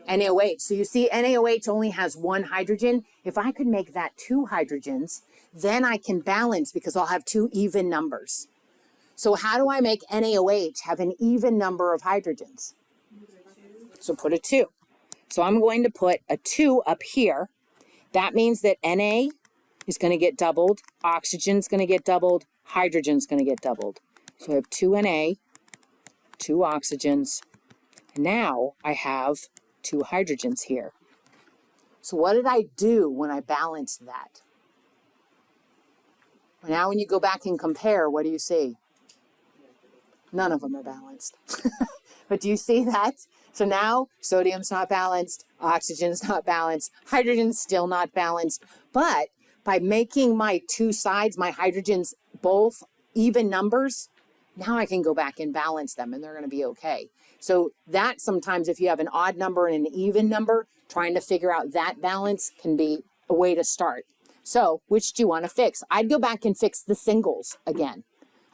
S1: NaOH. So you see NaOH only has 1 hydrogen. If I could make that 2 hydrogens, then I can balance because I'll have 2 even numbers. So how do I make NaOH have an even number of hydrogens? So put a 2. So I'm going to put a 2 up here. That means that Na is going to get doubled, oxygen's going to get doubled, hydrogen's going to get doubled. So I have 2 Na, 2 oxygens, and now I have 2 hydrogens here. So what did I do when I balanced that? Now when you go back and compare, what do you see? None of them are balanced. But do you see that? So now sodium's not balanced, oxygen's not balanced, hydrogen's still not balanced. But by making my 2 sides, my hydrogens, both even numbers, Now I can go back and balance them and they're going to be okay. So that sometimes if you have an odd number and an even number, trying to figure out that balance can be a way to start. So which do you want to fix? I'd go back and fix the singles again.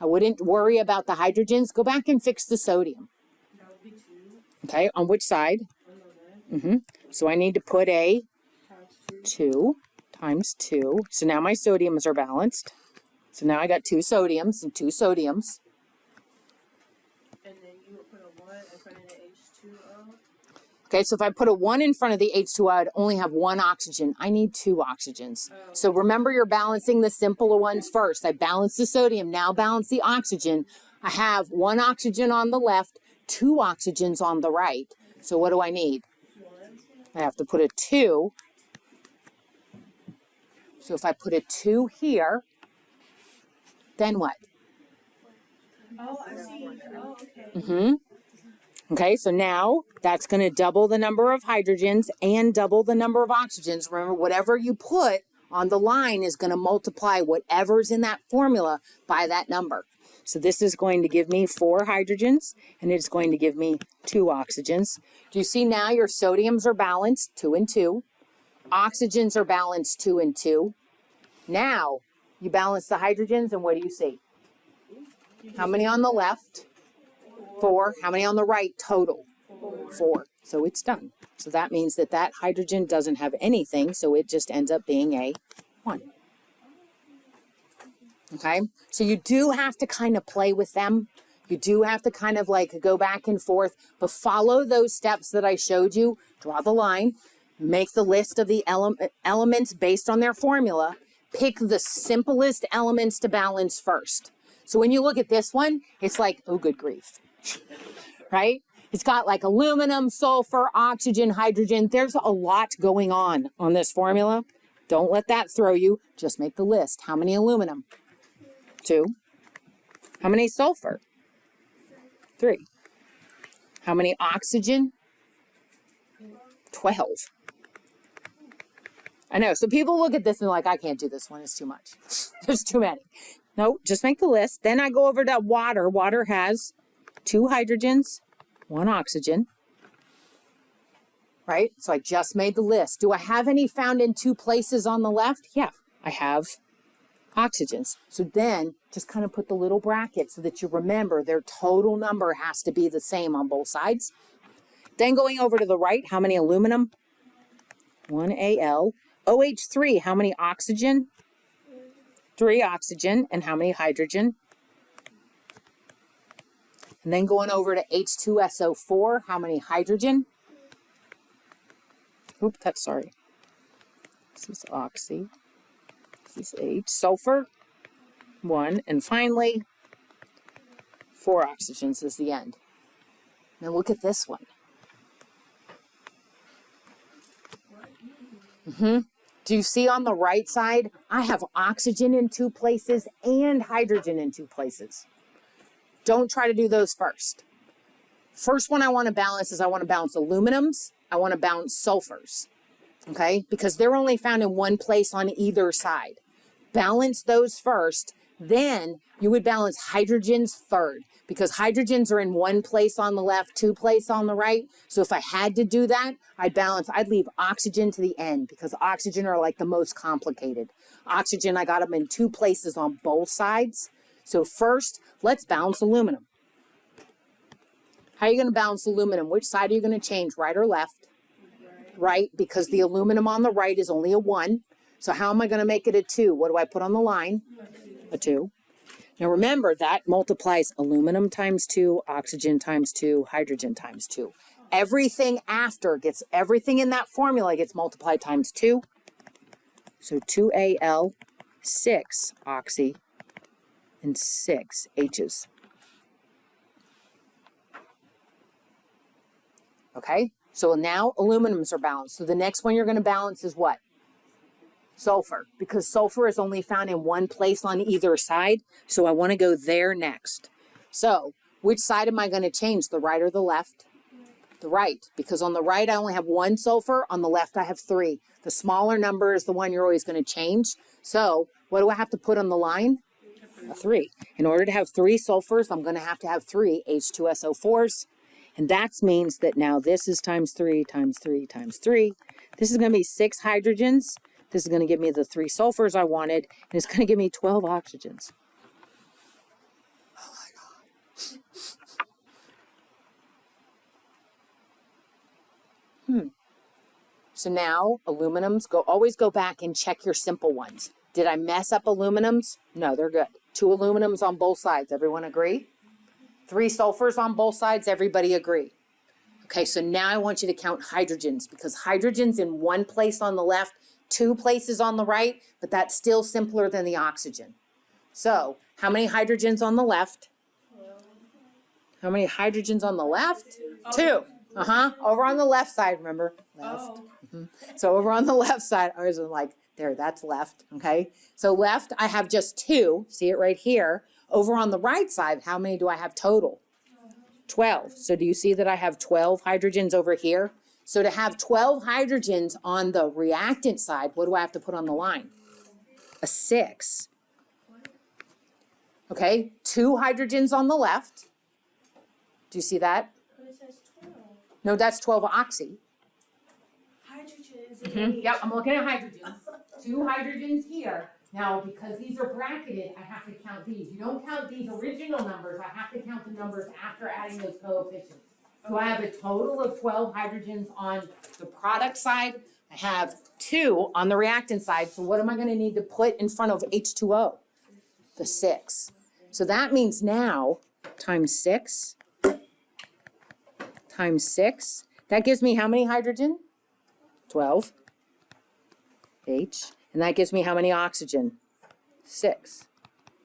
S1: I wouldn't worry about the hydrogens. Go back and fix the sodium.
S2: That would be 2.
S1: Okay, on which side?
S2: On the left.
S1: So I need to put a
S2: Times
S1: 2 times 2. So now my sodiums are balanced. So now I got 2 sodiums and 2 sodiums.
S2: And then you would put a 1 in front of the H2O.
S1: Okay, so if I put a 1 in front of the H2O, I'd only have 1 oxygen. I need 2 oxygens.
S2: Oh.
S1: So remember, you're balancing the simpler ones first. I balance the sodium, now balance the oxygen. I have 1 oxygen on the left, 2 oxygens on the right. So what do I need?
S2: 1.
S1: I have to put a 2. So if I put a 2 here, then what?
S2: Oh, I see. Oh, okay.
S1: Okay, so now that's going to double the number of hydrogens and double the number of oxygens. Remember, whatever you put on the line is going to multiply whatever's in that formula by that number. So this is going to give me 4 hydrogens, and it's going to give me 2 oxygens. Do you see now your sodiums are balanced, 2 and 2. Oxygens are balanced, 2 and 2. Now, you balance the hydrogens, and what do you see? How many on the left? 4. How many on the right total? 4. So it's done. So that means that that hydrogen doesn't have anything, so it just ends up being a 1. Okay? So you do have to kind of play with them. You do have to kind of like go back and forth, but follow those steps that I showed you. Draw the line. Make the list of the elements based on their formula. Pick the simplest elements to balance first. So when you look at this one, it's like, oh, good grief. Right? It's got like aluminum, sulfur, oxygen, hydrogen. There's a lot going on this formula. Don't let that throw you. Just make the list. How many aluminum? 2. How many sulfur? 3. How many oxygen? 12. I know. So people look at this and they're like, I can't do this one. It's too much. There's too many. No, just make the list. Then I go over to water. Water has 2 hydrogens, 1 oxygen. Right? So I just made the list. Do I have any found in 2 places on the left? Yeah, I have oxygens. So then just kind of put the little bracket so that you remember their total number has to be the same on both sides. Then going over to the right, how many aluminum? 1 Al. OH3, how many oxygen? 3 oxygen. And how many hydrogen? And then going over to H2SO4, how many hydrogen? Oop, that's sorry. This is oxy. This is H. Sulfur, 1. And finally, 4 oxygens is the end. Now look at this one. Do you see on the right side, I have oxygen in 2 places and hydrogen in 2 places. Don't try to do those first. First one I want to balance is I want to balance aluminums. I want to balance sulfurs. Okay? Because they're only found in 1 place on either side. Balance those first. Then you would balance hydrogens third. Because hydrogens are in 1 place on the left, 2 place on the right. So if I had to do that, I'd leave oxygen to the end because oxygen are like the most complicated. Oxygen, I got them in 2 places on both sides. So first, let's balance aluminum. How are you going to balance aluminum? Which side are you going to change, right or left? Right, because the aluminum on the right is only a 1. So how am I going to make it a 2? What do I put on the line? A 2. Now remember, that multiplies aluminum times 2, oxygen times 2, hydrogen times 2. Everything everything in that formula gets multiplied times 2. So 2Al, 6 oxy, and 6 H's. Okay, so now aluminums are balanced. So the next one you're going to balance is what? Sulfur, because sulfur is only found in 1 place on either side. So I want to go there next. So which side am I going to change, the right or the left? The right, because on the right I only have 1 sulfur. On the left I have 3. The smaller number is the one you're always going to change. So what do I have to put on the line? A 3. In order to have 3 sulfurs, I'm going to have 3 H2SO4s. And that means that now this is times 3, times 3, times 3. This is going to be 6 hydrogens. This is going to give me the 3 sulfurs I wanted. And it's going to give me 12 oxygens. Oh my God. So now aluminums, always go back and check your simple ones. Did I mess up aluminums? No, they're good. 2 aluminums on both sides. Everyone agree? 3 sulfurs on both sides. Everybody agree? Okay, so now I want you to count hydrogens because hydrogens in one place on the left, 2 places on the right, but that's still simpler than the oxygen. So how many hydrogens on the left? How many hydrogens on the left? 2. Over on the left side, remember? Left. So over on the left side, I was like, there, that's left, okay? So left, I have just 2. See it right here. Over on the right side, how many do I have total? 12. So do you see that I have 12 hydrogens over here? So to have 12 hydrogens on the reactant side, what do I have to put on the line? A 6. Okay, 2 hydrogens on the left. Do you see that?
S2: But it says 12.
S1: No, that's 12 oxy.
S2: Hydrogens.
S1: Yep, I'm looking at hydrogens. 2 hydrogens here. Now, because these are bracketed, I have to count these. You don't count these original numbers. I have to count the numbers after adding those coefficients. So I have a total of 12 hydrogens on the product side. I have 2 on the reactant side. So what am I going to need to put in front of H2O? The 6. So that means now times 6 times 6. That gives me how many hydrogen? 12. H. And that gives me how many oxygen? 6.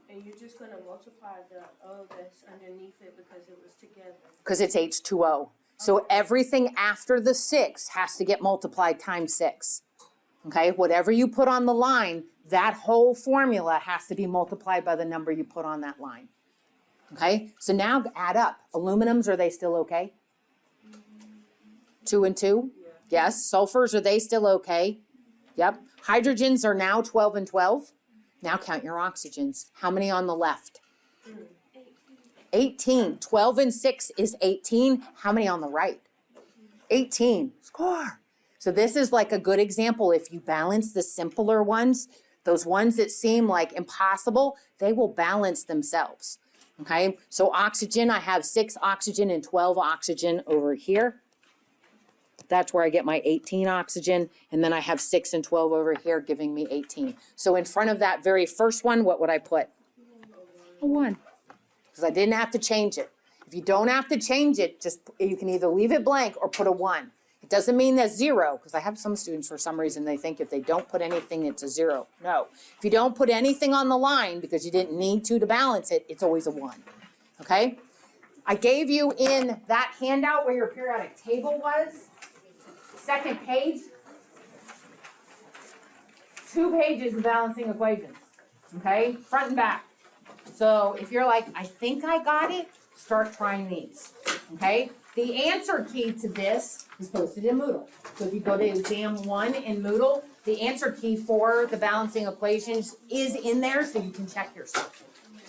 S2: And you're just going to multiply the O that's underneath it because it was together.
S1: Because it's H2O. So everything after the 6 has to get multiplied times 6. Okay, whatever you put on the line, that whole formula has to be multiplied by the number you put on that line. Okay, so now add up. Aluminums, are they still okay? 2 and 2?
S2: Yeah.
S1: Yes. Sulfurs, are they still okay? Yep. Hydrogens are now 12 and 12. Now count your oxygens. How many on the left? 18. 12 and 6 is 18. How many on the right? 18. Score. So this is like a good example. If you balance the simpler ones, those ones that seem like impossible, they will balance themselves. Okay, so oxygen, I have 6 oxygen and 12 oxygen over here. That's where I get my 18 oxygen, and then I have 6 and 12 over here giving me 18. So in front of that very first one, what would I put? A 1, because I didn't have to change it. If you don't have to change it, you can either leave it blank or put a 1. It doesn't mean that's 0, because I have some students, for some reason, they think if they don't put anything, it's a 0. No. If you don't put anything on the line because you didn't need to balance it, it's always a 1. Okay? I gave you in that handout where your periodic table was, second page, 2 pages of balancing equations. Okay? Front and back. So if you're like, I think I got it, start trying these. Okay? The answer key to this is posted in Moodle. So if you go to exam 1 in Moodle, the answer key for the balancing equations is in there so you can check yourself.